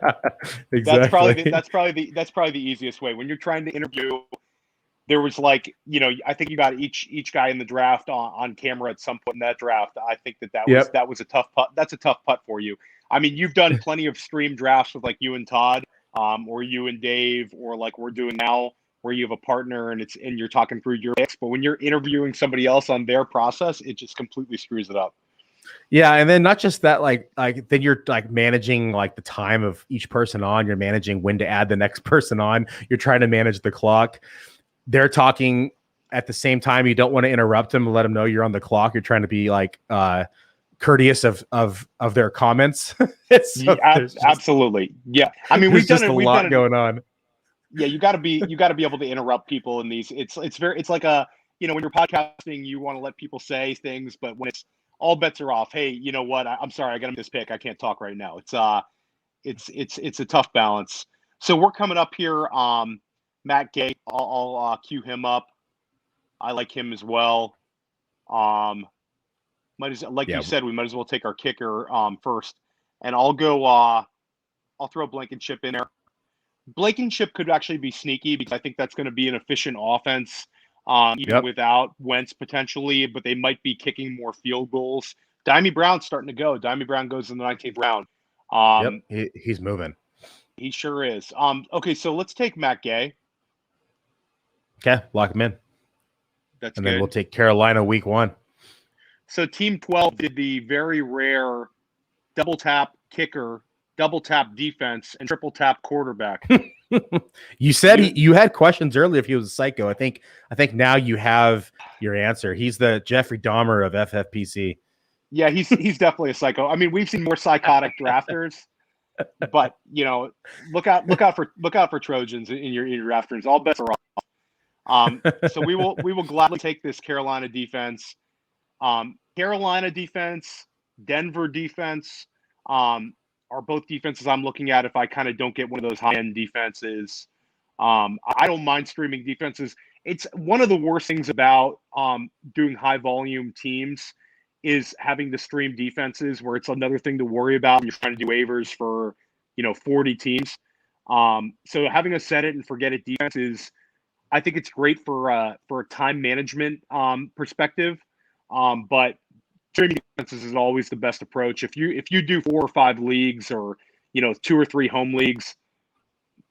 exactly. That's probably the easiest way. When you're trying to interview, there was I think you got each guy in the draft on camera at some point in that draft. I think that was a tough putt. That's a tough putt for you. I mean, you've done plenty of stream drafts with like you and Todd, or you and Dave, or like we're doing now, where you have a partner and you're talking through your picks. But when you're interviewing somebody else on their process, it just completely screws it up. Yeah, and then not just that, like then you're like managing like the time of each person on. You're managing when to add the next person on. You're trying to manage the clock. They're talking at the same time. You don't want to interrupt them and let them know you're on the clock. You're trying to be like courteous of their comments. Absolutely, yeah. I mean, we've done a lot going on. Yeah, you got to be able to interrupt people in these. It's like a when you're podcasting, you want to let people say things, but when it's all bets are off. Hey, you know what? I'm sorry, I got to make this pick. I can't talk right now. It's a tough balance. So we're coming up here. Matt Gay, I'll cue him up. I like him as well. You said, we might as well take our kicker first. And I'll go. I'll throw Blankenship in there. Blankenship could actually be sneaky because I think that's going to be an efficient offense, even without Wentz potentially. But they might be kicking more field goals. Dimey Brown's starting to go. Dimey Brown goes in the 19th round. He's moving. He sure is. Okay, so let's take Matt Gay. Okay, lock him in. That's and good. Then we'll take Carolina week 1. So Team 12 did the very rare double tap kicker, double tap defense, and triple tap quarterback. You said you had questions earlier if he was a psycho. I think now you have your answer. He's the Jeffrey Dahmer of FFPC. Yeah, he's definitely a psycho. I mean, we've seen more psychotic drafters, but look out for Trojans in your drafters. All bets are off. So we will gladly take this Carolina defense. Carolina defense, Denver defense are both defenses I'm looking at if I kind of don't get one of those high-end defenses. I don't mind streaming defenses. It's one of the worst things about doing high-volume teams is having to stream defenses where it's another thing to worry about when you're trying to do waivers for 40 teams. So having a set it and forget it defense is, I think it's great for a time management perspective. But streaming defenses is always the best approach. If you do 4 or 5 leagues or 2 or 3 home leagues,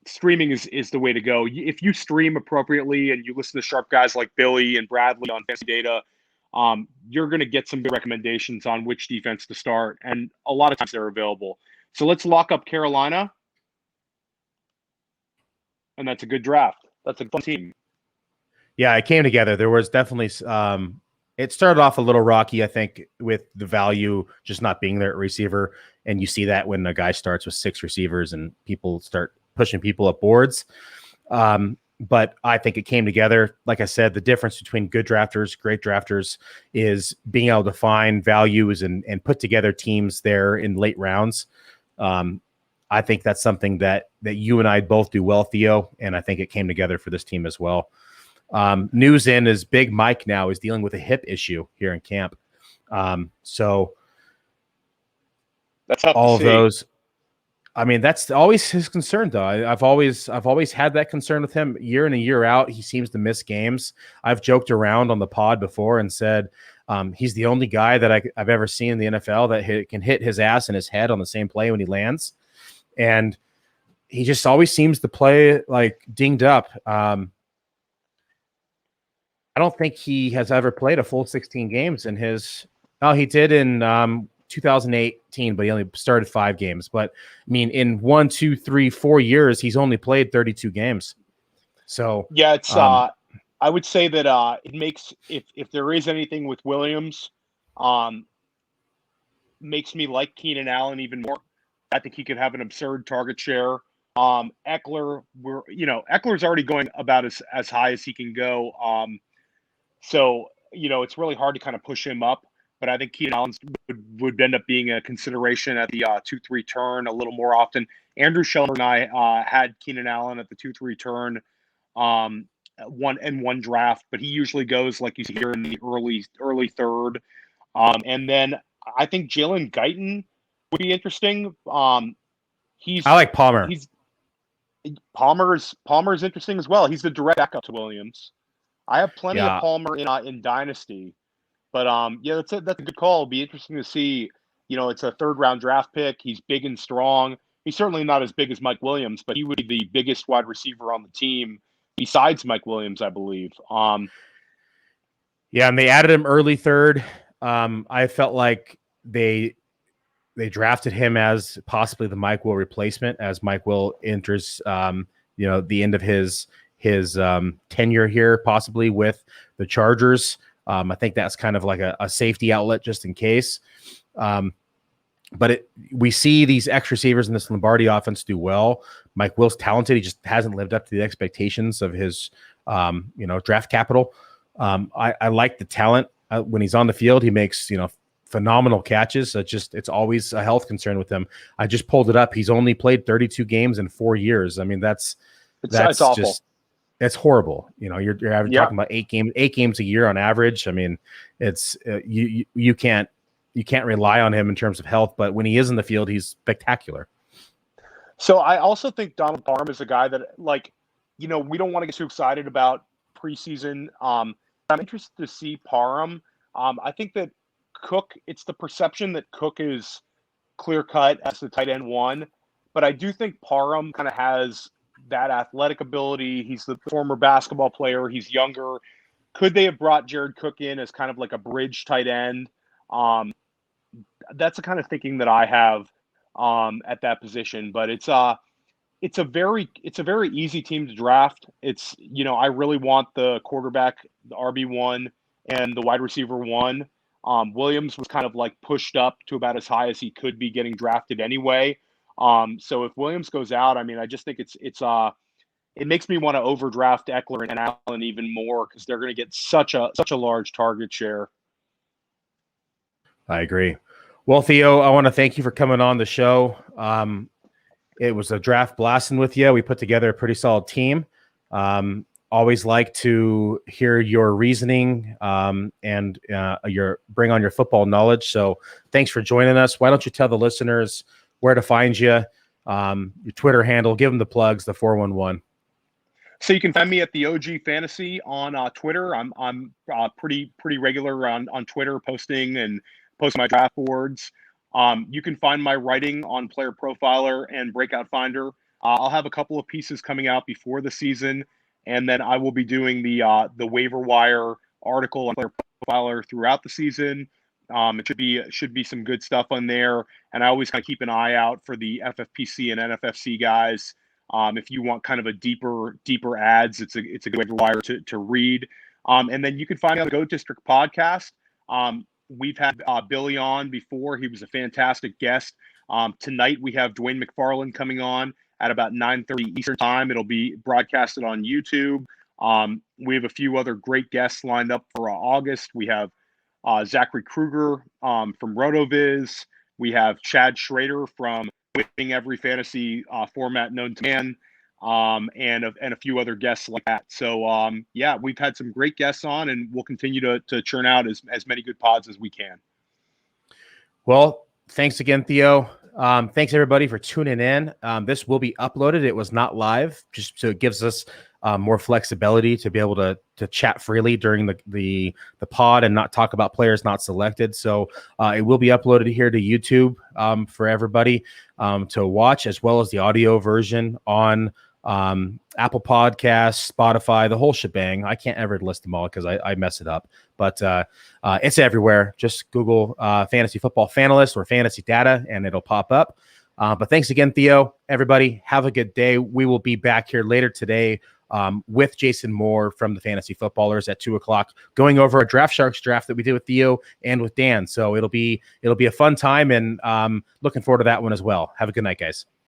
streaming is the way to go. If you stream appropriately and you listen to sharp guys like Billy and Bradley on Fantasy Data, you're going to get some good recommendations on which defense to start, and a lot of times they're available. So let's lock up Carolina, and that's a good draft. That's a fun team. Yeah, it came together. There was definitely it started off a little rocky, I think, with the value just not being there at receiver. And you see that when a guy starts with 6 receivers and people start pushing people up boards. But I think it came together. Like I said, the difference between good drafters, great drafters is being able to find values and put together teams there in late rounds. I think that's something that you and I both do well, Theo. And I think it came together for this team as well. News in is Big Mike now is dealing with a hip issue here in camp. So that's tough all to of see. those. I mean, that's always his concern, though. I've always had that concern with him year in and year out. He seems to miss games. I've joked around on the pod before and said he's the only guy that I've ever seen in the NFL that can hit his ass and his head on the same play when he lands. And he just always seems to play like dinged up. I don't think he has ever played a full 16 games in his. Oh, he did in 2018, but he only started 5 games. But I mean, in 1, 2, 3, 4 years, he's only played 32 games. So yeah, it's. I would say that it makes if there is anything with Williams, makes me like Keenan Allen even more. I think he could have an absurd target share. Eckler, Eckler's already going about as high as he can go. So, it's really hard to kind of push him up, but I think Keenan Allen would end up being a consideration at the 2-3 turn a little more often. Andrew Schellenberg and I had Keenan Allen at the 2-3 turn, one draft, but he usually goes, like you see here, in the early third. And then I think Jalen Guyton would be interesting. I like Palmer. Palmer's interesting as well. He's the direct backup to Williams. I have plenty of Palmer in Dynasty, but that's a good call. It'll be interesting to see. It's a 3rd round draft pick. He's big and strong. He's certainly not as big as Mike Williams, but he would be the biggest wide receiver on the team besides Mike Williams, I believe. Yeah, and they added him early 3rd. I felt like they drafted him as possibly the Mike Will replacement as Mike Will enters the end of his tenure here, possibly with the Chargers. I think that's kind of like a safety outlet just in case. But we see these X receivers in this Lombardi offense do well. Mike Will's talented. He just hasn't lived up to the expectations of his, draft capital. I like the talent when he's on the field. He makes, phenomenal catches. It's always a health concern with him. I just pulled it up. He's only played 32 games in 4 years. I mean, that's awful. It's horrible. You know, you're talking about 8 games a year on average. I mean, it's you can't rely on him in terms of health, but when he is in the field, he's spectacular. So I also think Donald Parham is a guy that, like, you know, we don't want to get too excited about preseason. I'm interested to see Parham. I think that Cook, it's the perception that Cook is clear cut as the tight end 1, but I do think Parham kind of has that athletic ability. He's the former basketball player. He's younger. Could they have brought Jared Cook in as kind of like a bridge tight end? That's the kind of thinking that I have at that position. But it's a very easy team to draft. It's, you know, I really want the quarterback, the RB1, and the wide receiver 1. Williams was kind of like pushed up to about as high as he could be getting drafted anyway. So if Williams goes out, I mean, I just think it makes me want to overdraft Eckler and Allen even more, because they're going to get such a large target share. I agree. Well, Theo, I want to thank you for coming on the show. It was a draft blasting with you. We put together a pretty solid team. Always like to hear your reasoning and your bring on your football knowledge. So thanks for joining us. Why don't you tell the listeners where to find you, your Twitter handle, give them the plugs, the 411. So you can find me at the OG Fantasy on Twitter. I'm pretty regular on Twitter, posting my draft boards. You can find my writing on Player Profiler and Breakout Finder. I'll have a couple of pieces coming out before the season, and then I will be doing the waiver wire article on Player Profiler throughout the season. It should be some good stuff on there, and I always kind of keep an eye out for the FFPC and NFFC guys. If you want kind of a deeper ads, it's a good waiver wire to read. And then you can find me on the Go District podcast. We've had Billy on before. He was a fantastic guest. Tonight we have Dwayne McFarland coming on at about 9:30 Eastern time. It'll be broadcasted on YouTube. We have a few other great guests lined up for August. We have Zachary Kruger from RotoViz. We have Chad Schrader from Winning Every Fantasy Format Known to Man, and a few other guests like that. So, we've had some great guests on, and we'll continue to churn out as many good pods as we can. Well, thanks again, Theo. Thanks, everybody, for tuning in. This will be uploaded. It was not live, just so it gives us more flexibility to be able to chat freely during the pod and not talk about players not selected. So it will be uploaded here to YouTube for everybody to watch, as well as the audio version on Apple Podcasts, Spotify, the whole shebang. I can't ever list them all because I mess it up, but it's everywhere. Just Google Fantasy Football Fanalist or Fantasy Data and it'll pop up. But thanks again, Theo. Everybody, have a good day. We will be back here later today with Jason Moore from the Fantasy Footballers at 2:00, going over a Draft Sharks draft that we did with Theo and with Dan. So it'll be a fun time, and looking forward to that one as well. Have a good night, guys.